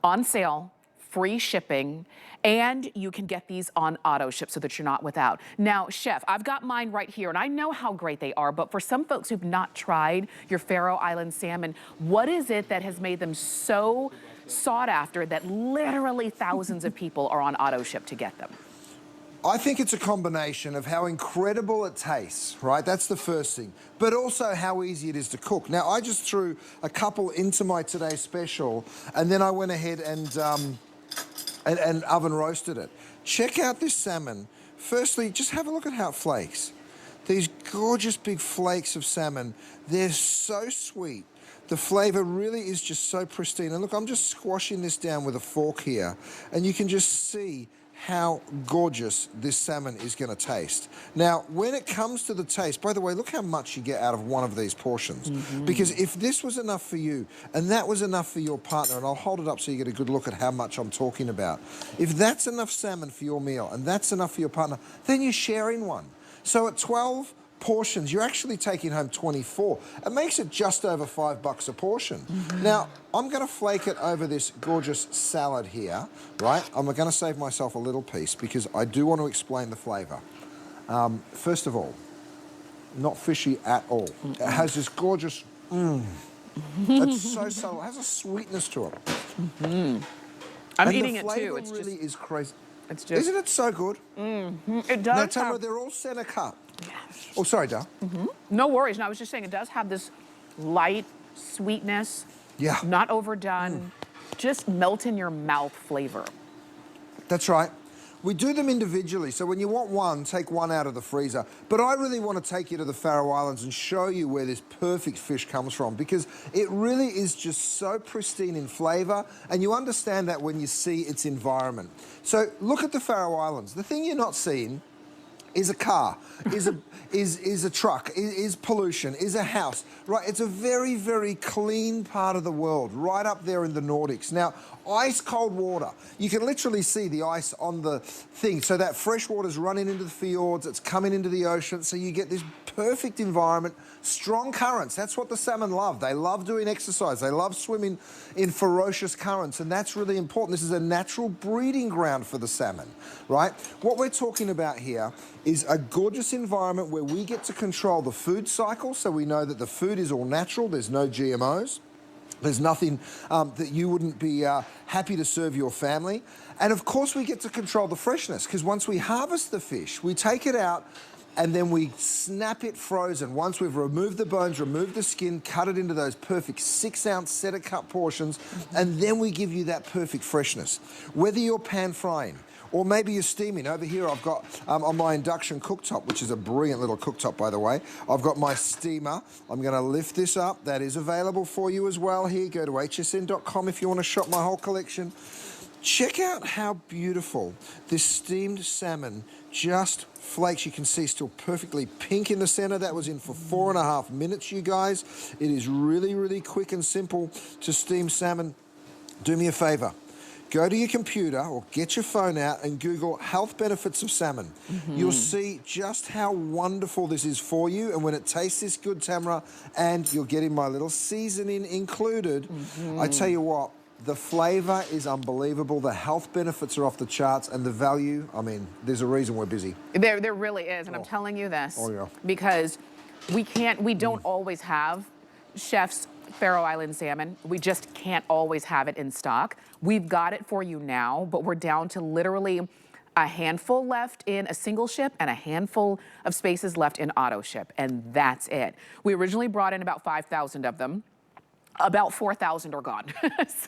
On sale, free shipping, and you can get these on auto ship so that you're not without. Now, Chef, I've got mine right here, and I know how great they are, but for some folks who've not tried your Faroe Island salmon, what is it that has made them so sought after that literally thousands of people are on auto ship to get them? I think it's a combination of how incredible it tastes, right? That's the first thing. But also how easy it is to cook. Now, I just threw a couple into my Today Special, and then I went ahead and oven roasted it. Check out this salmon. Firstly, just have a look at how it flakes. These gorgeous big flakes of salmon. They're so sweet. The flavor really is just so pristine. And look, I'm just squashing this down with a fork here, and you can just see how gorgeous this salmon is going to taste. Now, when it comes to the taste, by the way, look how much you get out of one of these portions. Because if this was enough for you, and that was enough for your partner, and I'll hold it up so you get a good look at how much I'm talking about. If that's enough salmon for your meal, and that's enough for your partner, then you're sharing one. So at 12 portions, you're actually taking home 24. It makes it just over $5 a portion. Now, I'm going to flake it over this gorgeous salad here, right? I'm going to save myself a little piece because I do want to explain the flavor. First of all, not fishy at all. It has this gorgeous, it's so subtle. It has a sweetness to it. I'm eating it too. It's really is crazy. It's just, isn't it so good? It does. Now, Tamara, they're all center cut. Oh, sorry, Dal. No worries. No, I was just saying it does have this light sweetness. Yeah. Not overdone. Just melt in your mouth flavor. That's right. We do them individually, so when you want one, take one out of the freezer. But I really want to take you to the Faroe Islands and show you where this perfect fish comes from, because it really is just so pristine in flavor, and you understand that when you see its environment. So look at the Faroe Islands. The thing you're not seeing is a car, is a truck, is pollution, is a house, right? It's a very, very clean part of the world, right up there in the Nordics. Now, ice cold water. You can literally see the ice on the thing. So that fresh water's running into the fjords, it's coming into the ocean, so you get this perfect environment, strong currents. That's what the salmon love. They love doing exercise. They love swimming in ferocious currents, and that's really important. This is a natural breeding ground for the salmon, right? What we're talking about here is a gorgeous environment where we get to control the food cycle, so we know that the food is all natural, there's no GMOs. There's nothing that you wouldn't be happy to serve your family. And of course we get to control the freshness, because once we harvest the fish, we take it out and then we snap it frozen. Once we've removed the bones, removed the skin, cut it into those perfect 6-ounce center cut portions, and then we give you that perfect freshness. Whether you're pan frying, or maybe you're steaming. Over here I've got, on my induction cooktop, which is a brilliant little cooktop, by the way, I've got my steamer. I'm going to lift this up. That is available for you as well here. Go to hsn.com if you want to shop my whole collection. Check out how beautiful this steamed salmon just flakes. You can see still perfectly pink in the center. That was in for 4.5 minutes, you guys. It is really, really quick and simple to steam salmon. Do me a favor. Go to your computer or get your phone out and Google health benefits of salmon. You'll see just how wonderful this is for you, and when it tastes this good, Tamara, and you're getting my little seasoning included, I tell you what, the flavor is unbelievable, the health benefits are off the charts, and the value, I mean, there's a reason we're busy. There really is, and I'm telling you this because we don't always have chefs Faroe Island salmon. We just can't always have it in stock. We've got it for you now, but we're down to literally a handful left in a single ship and a handful of spaces left in auto ship, and that's it. We originally brought in about 5,000 of them. About 4,000 are gone.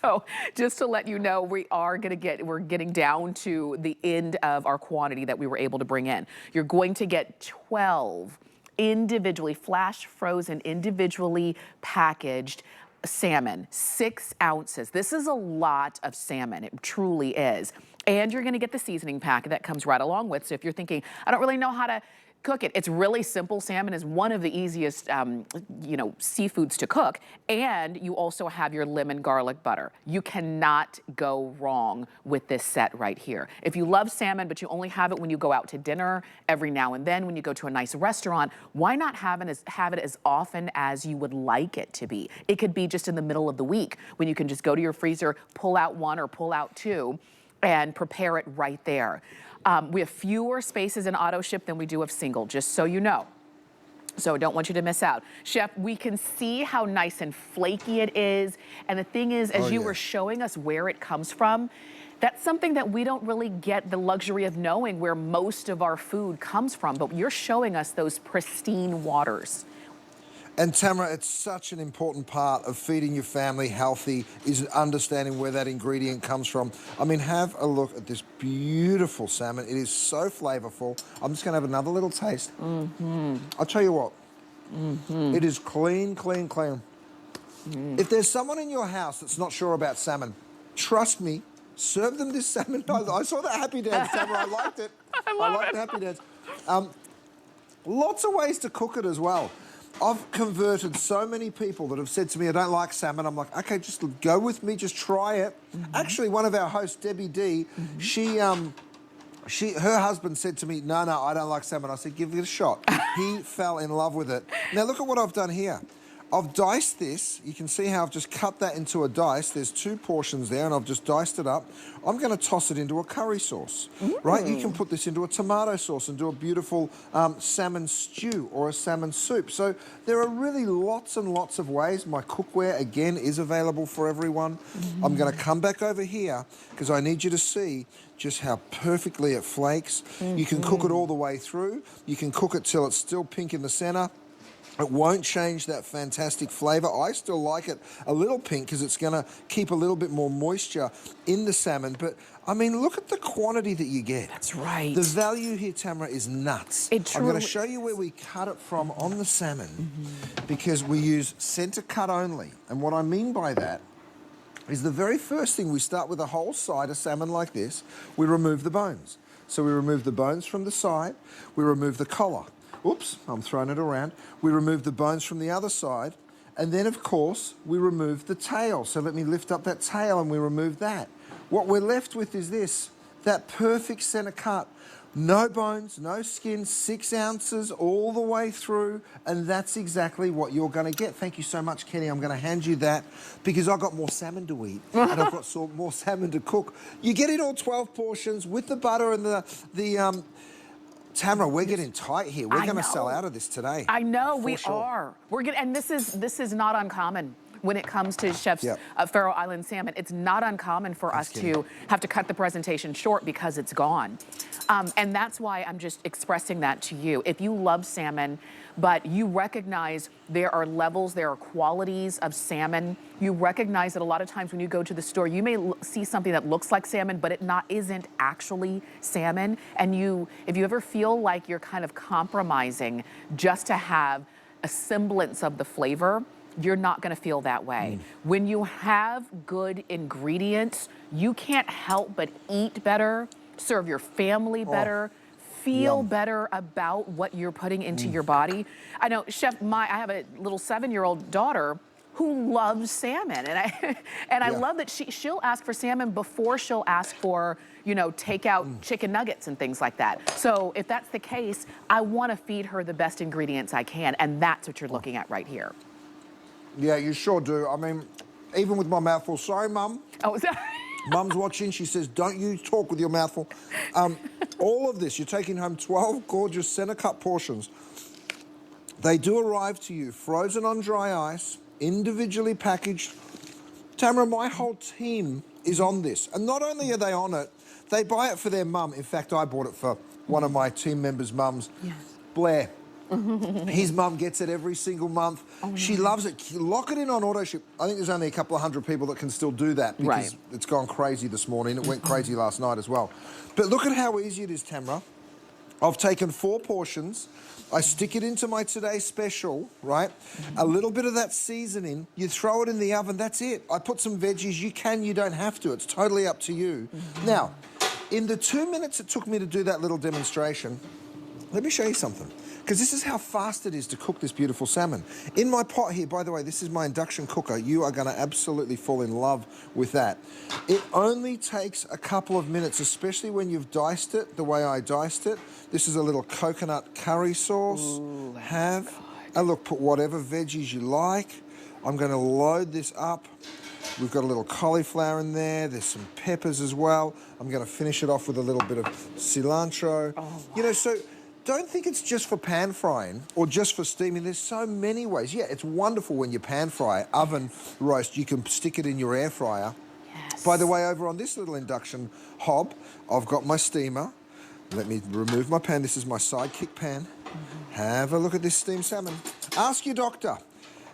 So just to let you know, we're getting down to the end of our quantity that we were able to bring in. You're going to get 12 individually flash frozen, individually packaged salmon, 6 ounces. This is a lot of salmon. It truly is. And you're gonna get the seasoning pack that comes right along with. So if you're thinking, I don't really know how to cook it, it's really simple. Salmon is one of the easiest, seafoods to cook. And you also have your lemon garlic butter. You cannot go wrong with this set right here. If you love salmon, but you only have it when you go out to dinner every now and then, when you go to a nice restaurant, why not have it as often as you would like it to be? It could be just in the middle of the week when you can just go to your freezer, pull out 1 or pull out 2, and prepare it right there. We have fewer spaces in auto ship than we do of single, just so you know. So I don't want you to miss out. Chef, we can see how nice and flaky it is. And the thing is, as you were showing us where it comes from, That's something that we don't really get the luxury of knowing where most of our food comes from, but you're showing us those pristine waters. And Tamara, it's such an important part of feeding your family healthy is understanding where that ingredient comes from. I mean, have a look at this beautiful salmon. It is so flavorful. I'm just gonna have another little taste. I'll tell you what, it is clean, clean, clean. If there's someone in your house that's not sure about salmon, trust me, serve them this salmon. I saw that happy dance, Tamara, I liked it. I liked the happy dance. Lots of ways to cook it as well. I've converted so many people that have said to me, I don't like salmon. I'm like, okay, just go with me, just try it. Actually, one of our hosts, Debbie D, her husband said to me, no, I don't like salmon. I said, give it a shot. He fell in love with it. Now, look at what I've done here. I've diced this. You can see how I've just cut that into a dice. There's 2 portions there, and I've just diced it up. I'm going to toss it into a curry sauce, right? You can put this into a tomato sauce and do a beautiful salmon stew or a salmon soup. So there are really lots and lots of ways. My cookware, again, is available for everyone. I'm going to come back over here because I need you to see just how perfectly it flakes. You can cook it all the way through. You can cook it till it's still pink in the center. It won't change that fantastic flavour. I still like it a little pink because it's going to keep a little bit more moisture in the salmon. But, I mean, look at the quantity that you get. That's right. The value here, Tamara, is nuts. It truly I'm going to show you where we cut it from on the salmon because we use centre cut only. And what I mean by that is the very first thing, we start with a whole side of salmon like this. We remove the bones. So we remove the bones from the side. We remove the collar. Oops, I'm throwing it around. We remove the bones from the other side. And then, of course, we remove the tail. So let me lift up that tail and we remove that. What we're left with is this, that perfect center cut. No bones, no skin, 6 ounces all the way through. And that's exactly what you're going to get. Thank you so much, Kenny. I'm going to hand you that because I've got more salmon to eat and I've got more salmon to cook. You get it all 12 portions with the butter and the Tamara, we're getting tight here. We're going to sell out of this today. I know, we are. And this is not uncommon when it comes to chefs Faroe Island salmon. It's not uncommon for us to have to cut the presentation short because it's gone. And that's why I'm just expressing that to you. If you love salmon, but you recognize there are levels, there are qualities of salmon, you recognize that a lot of times when you go to the store, you may see something that looks like salmon, but it isn't actually salmon. And if you ever feel like you're kind of compromising just to have a semblance of the flavor, you're not going to feel that way. When you have good ingredients, you can't help but eat better, serve your family better, feel better about what you're putting into your body. I know, Chef, I have a little 7-year-old daughter who loves salmon, and I love that she'll ask for salmon before she'll ask for, takeout chicken nuggets and things like that. So if that's the case, I want to feed her the best ingredients I can, and that's what you're looking at right here. Yeah, you sure do. I mean, even with my mouth full. Sorry, Mum. Oh, sorry. Mum's watching. She says, don't you talk with your mouth full. All of this, you're taking home 12 gorgeous center-cut portions. They do arrive to you frozen on dry ice, individually packaged. Tamara, my whole team is on this. And not only are they on it, they buy it for their mum. In fact, I bought it for one of my team members' mums, Blair. His mum gets it every single month. She loves it. Lock it in on auto ship. I think there's only a couple of 100 people that can still do that because it's gone crazy this morning. It went crazy last night as well. But look at how easy it is, Tamara. I've taken 4 portions. I stick it into my Today Special, right? A little bit of that seasoning. You throw it in the oven. That's it. I put some veggies. You can, you don't have to. It's totally up to you. Now, in the 2 minutes it took me to do that little demonstration, let me show you something. Because this is how fast it is to cook this beautiful salmon. In my pot here, by the way, this is my induction cooker. You are going to absolutely fall in love with that. It only takes a couple of minutes, especially when you've diced it the way I diced it. This is a little coconut curry sauce. Ooh, look, put whatever veggies you like. I'm going to load this up. We've got a little cauliflower in there. There's some peppers as well. I'm going to finish it off with a little bit of cilantro. So don't think it's just for pan frying or just for steaming. There's so many ways. Yeah, it's wonderful when you pan fry, oven roast. You can stick it in your air fryer. By the way, over on this little induction hob, I've got my steamer. Let me remove my pan. This is my sidekick pan. Have a look at this steamed salmon. Ask your doctor.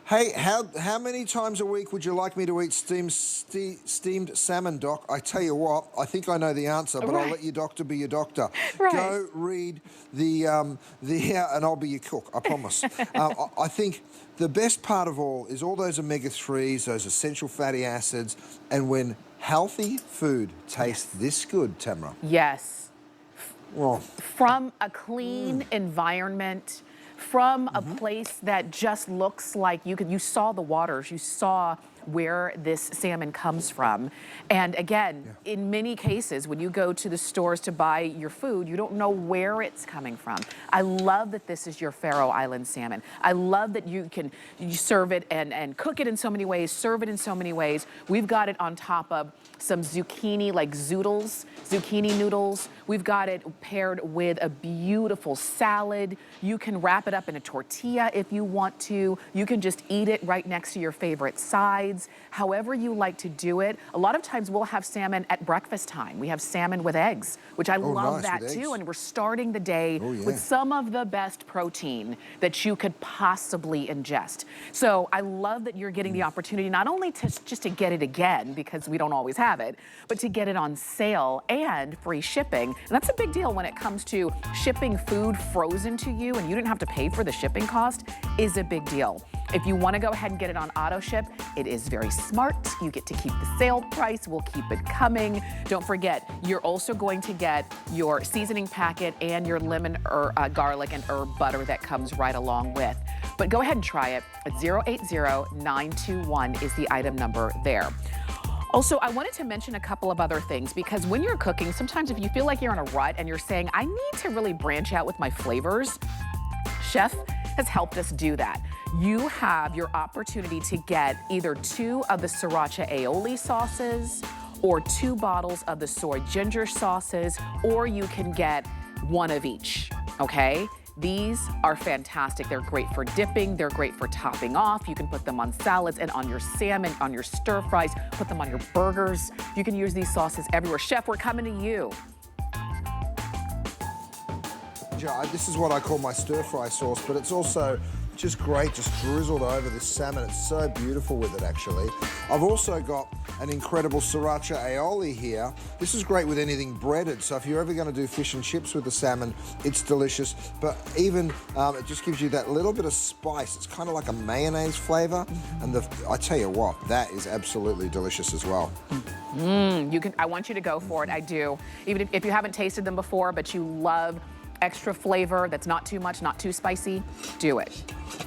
Hey, how many times a week would you like me to eat steamed salmon, Doc? I tell you what, I think I know the answer, but I'll let your doctor be your doctor. Go read the and I'll be your cook, I promise. I think the best part of all is all those omega-3s, those essential fatty acids, and when healthy food tastes this good, Tamara. Yes. Well, from a clean environment, from a place that just looks like you saw the waters, you saw where this salmon comes from. And again, in many cases, when you go to the stores to buy your food, you don't know where it's coming from. I love that this is your Faroe Island salmon. I love that you serve it and cook it in so many ways, serve it in so many ways. We've got it on top of some zucchini, like zoodles, zucchini noodles. We've got it paired with a beautiful salad. You can wrap it up in a tortilla if you want to. You can just eat it right next to your favorite sides, however you like to do it. A lot of times we'll have salmon at breakfast time. We have salmon with eggs, which I love that too. And we're starting the day with some of the best protein that you could possibly ingest. So I love that you're getting the opportunity not only to just to get it again, because we don't always have it, but to get it on sale and free shipping. And that's a big deal when it comes to shipping food frozen to you and you didn't have to pay for the shipping cost is a big deal. If you want to go ahead and get it on auto ship, it is very smart. You get to keep the sale price. We'll keep it coming. Don't forget, you're also going to get your seasoning packet and your lemon or garlic and herb butter that comes right along with. But go ahead and try it. 080921 is the item number there. Also, I wanted to mention a couple of other things because when you're cooking, sometimes if you feel like you're in a rut and you're saying, I need to really branch out with my flavors, Chef has helped us do that. You have your opportunity to get either 2 of the sriracha aioli sauces or 2 bottles of the soy ginger sauces, or you can get 1 of each, okay? These are fantastic. They're great for dipping. They're great for topping off. You can put them on salads and on your salmon, on your stir fries, put them on your burgers. You can use these sauces everywhere. Chef, we're coming to you. This is what I call my stir-fry sauce, but it's also just great, just drizzled over this salmon. It's so beautiful with it, actually. I've also got an incredible sriracha aioli here. This is great with anything breaded, so if you're ever going to do fish and chips with the salmon, it's delicious. But even, it just gives you that little bit of spice. It's kind of like a mayonnaise flavor, and I tell you what, that is absolutely delicious as well. I want you to go for it, I do. Even if you haven't tasted them before, but you love extra flavor that's not too much, not too spicy, do it.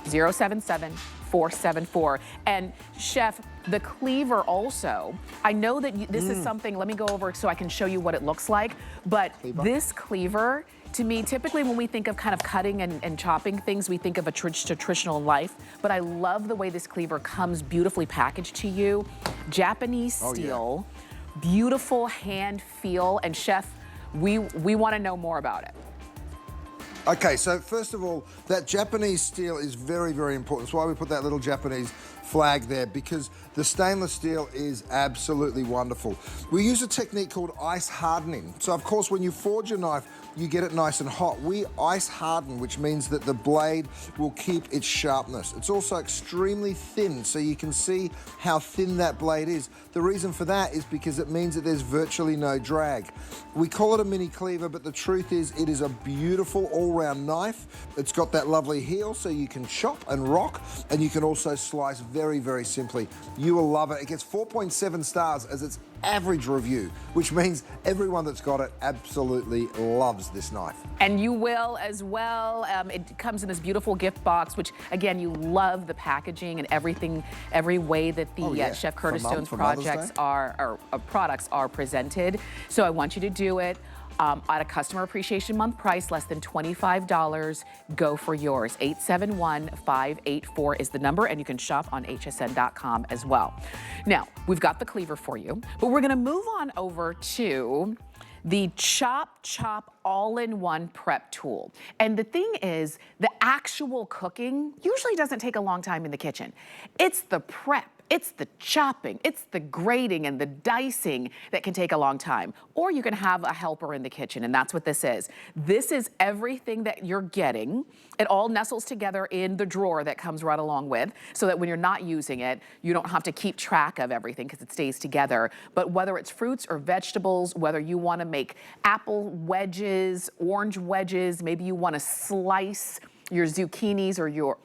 077-474. And Chef, the cleaver also, I know that this is something, let me go over so I can show you what it looks like, but this cleaver, to me, typically when we think of kind of cutting and chopping things, we think of a traditional knife, but I love the way this cleaver comes beautifully packaged to you. Japanese steel, beautiful hand feel, and Chef, we want to know more about it. Okay, so first of all, that Japanese steel is very, very important. That's why we put that little Japanese flag there, because the stainless steel is absolutely wonderful. We use a technique called ice hardening. So, of course, when you forge a knife, you get it nice and hot. We ice harden, which means that the blade will keep its sharpness. It's also extremely thin, so you can see how thin that blade is. The reason for that is because it means that there's virtually no drag. We call it a mini cleaver, but the truth is it is a beautiful all-round knife. It's got that lovely heel, so you can chop and rock, and you can also slice very, very simply. You will love it. It gets 4.7 stars as its average review, which means everyone that's got it absolutely loves this knife. And you will as well. It comes in this beautiful gift box, which again, you love the packaging and everything, every way that the Chef Curtis Stone's products are presented. So I want you to do it. At a Customer Appreciation Month price, less than $25, go for yours. 871-584 is the number, and you can shop on hsn.com as well. Now, we've got the cleaver for you, but we're gonna move on over to the Chop all-in-one prep tool. And the thing is, the actual cooking usually doesn't take a long time in the kitchen. It's the prep It's the chopping, it's the grating and the dicing that can take a long time. Or you can have a helper in the kitchen, and that's what this is. This is everything that you're getting. It all nestles together in the drawer that comes right along with, so that when you're not using it, you don't have to keep track of everything because it stays together. But whether it's fruits or vegetables, whether you want to make apple wedges, orange wedges, maybe you want to slice your zucchinis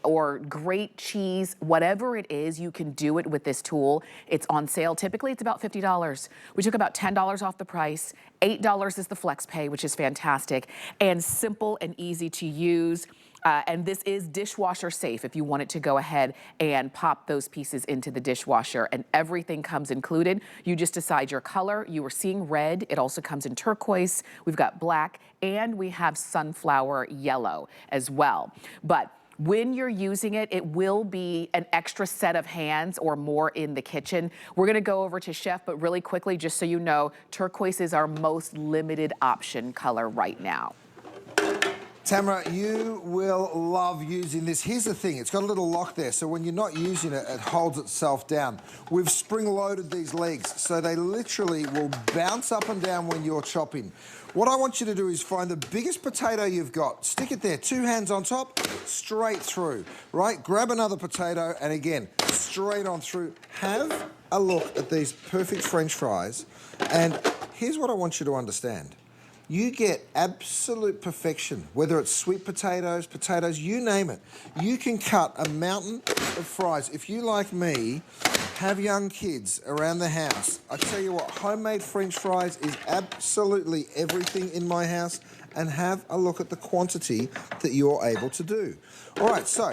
or grate cheese, whatever it is, you can do it with this tool. It's on sale. Typically, it's about $50. We took about $10 off the price. $8 is the flex pay, which is fantastic and simple and easy to use. And this is dishwasher safe if you want it to go ahead and pop those pieces into the dishwasher, and everything comes included. You just decide your color. You were seeing red. It also comes in turquoise. We've got black, and we have sunflower yellow as well. But when you're using it, it will be an extra set of hands or more in the kitchen. We're gonna go over to Chef, but really quickly, just so you know, turquoise is our most limited option color right now. Tamara, you will love using this. Here's the thing, it's got a little lock there, so when you're not using it, it holds itself down. We've spring-loaded these legs, so they literally will bounce up and down when you're chopping. What I want you to do is find the biggest potato you've got, stick it there, 2 hands on top, straight through, right? Grab another potato, and again, straight on through. Have a look at these perfect French fries, and here's what I want you to understand. You get absolute perfection, whether it's sweet potatoes, you name it. You can cut a mountain of fries. If you, like me, have young kids around the house, I tell you what, homemade French fries is absolutely everything in my house, and have a look at the quantity that you're able to do. All right, so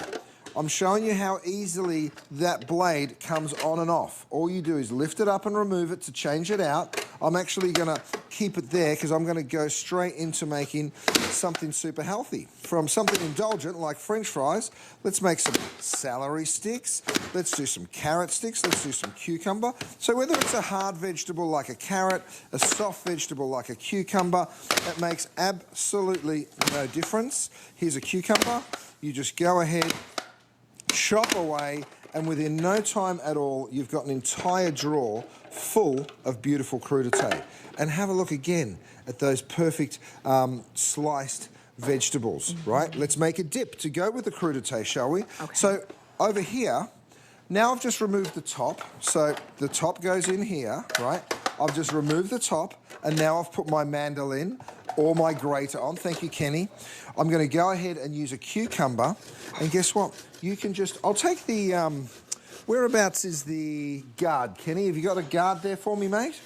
I'm showing you how easily that blade comes on and off. All you do is lift it up and remove it to change it out. I'm actually gonna keep it there because I'm gonna go straight into making something super healthy. From something indulgent like French fries, let's make some celery sticks, let's do some carrot sticks, let's do some cucumber. So whether it's a hard vegetable like a carrot, a soft vegetable like a cucumber, it makes absolutely no difference. Here's a cucumber, you just go ahead, chop away, and within no time at all, you've got an entire drawer full of beautiful crudité. And have a look again at those perfect sliced vegetables, right? Let's make a dip to go with the crudité, shall we? Okay. So over here, now I've just removed the top. So the top goes in here, right? I've just removed the top, and now I've put my mandolin or my grater on. Thank you, Kenny. I'm going to go ahead and use a cucumber, and guess what? You can just, I'll take the, whereabouts is the guard? Kenny, have you got a guard there for me, mate?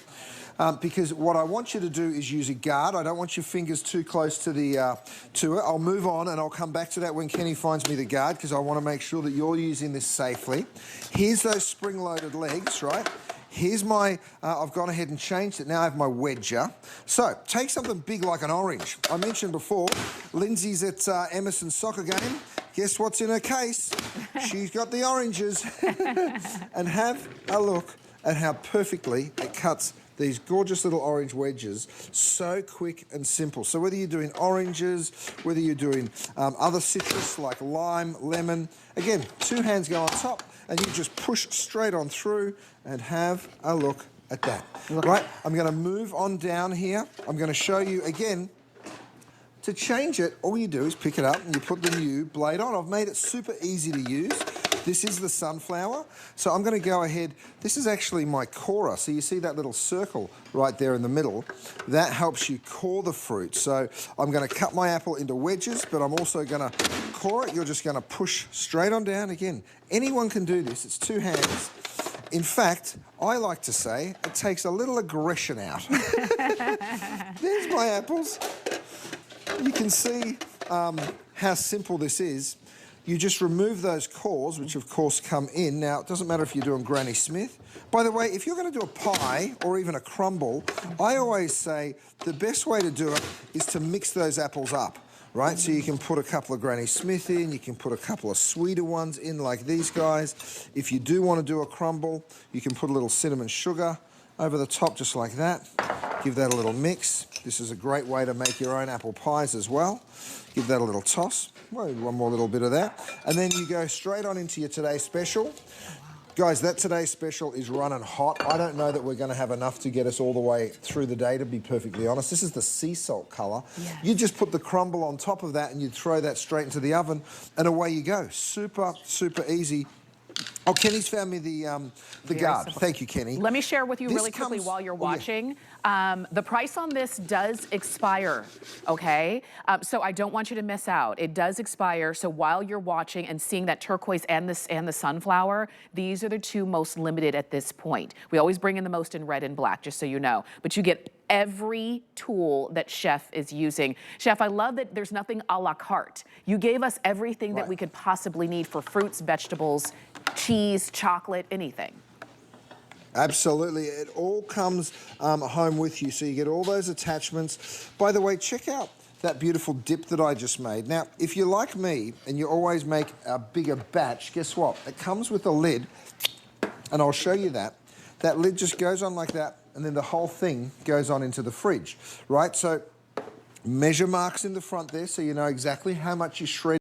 Because what I want you to do is use a guard. I don't want your fingers too close to the to it. I'll move on and I'll come back to that when Kenny finds me the guard, because I want to make sure that you're using this safely. Here's those spring-loaded legs, right? Here's my, I've gone ahead and changed it. Now I have my wedger. So, take something big like an orange. I mentioned before, Lindsay's at Emerson's soccer game. Guess what's in her case? She's got the oranges. And have a look at how perfectly it cuts these gorgeous little orange wedges. So quick and simple. So whether you're doing oranges, whether you're doing other citrus like lime, lemon, again, 2 hands go on top, and you just push straight on through, and have a look at that. Right, I'm going to move on down here. I'm going to show you again. To change it, all you do is pick it up and you put the new blade on. I've made it super easy to use. This is the sunflower. So I'm going to go ahead. This is actually my corer. So you see that little circle right there in the middle? That helps you core the fruit. So I'm going to cut my apple into wedges, but I'm also going to core it. You're just going to push straight on down. Again, anyone can do this. It's 2 hands. In fact, I like to say it takes a little aggression out. There's my apples. You can see how simple this is. You just remove those cores, which of course come in. Now, it doesn't matter if you're doing Granny Smith. By the way, if you're going to do a pie or even a crumble, I always say the best way to do it is to mix those apples up, right? So you can put a couple of Granny Smith in, you can put a couple of sweeter ones in like these guys. If you do want to do a crumble, you can put a little cinnamon sugar over the top just like that. Give that a little mix. This is a great way to make your own apple pies as well. Give that a little toss. One more little bit of that. And then you go straight on into your Today Special. Guys, that today's special is running hot. I don't know that we're going to have enough to get us all the way through the day, to be perfectly honest. This is the sea salt colour. Yes. You just put the crumble on top of that and you throw that straight into the oven and away you go. Super, super easy. Oh, Kenny's found me the guard. Simple. Thank you, Kenny. Let me share with you This really quickly comes- while you're Oh, yeah. watching. The price on this does expire, okay? So I don't want you to miss out. It does expire, so while you're watching and seeing that turquoise and the sunflower, these are the two most limited at this point. We always bring in the most in red and black, just so you know. But you get every tool that Chef is using. Chef, I love that there's nothing a la carte. You gave us everything that we could possibly need for fruits, vegetables, cheese, chocolate, anything. Absolutely. It all comes home with you, so you get all those attachments. By the way, check out that beautiful dip that I just made. Now, if you're like me and you always make a bigger batch, guess what? It comes with a lid, and I'll show you that. That lid just goes on like that, and then the whole thing goes on into the fridge, right? So measure marks in the front there so you know exactly how much you shred.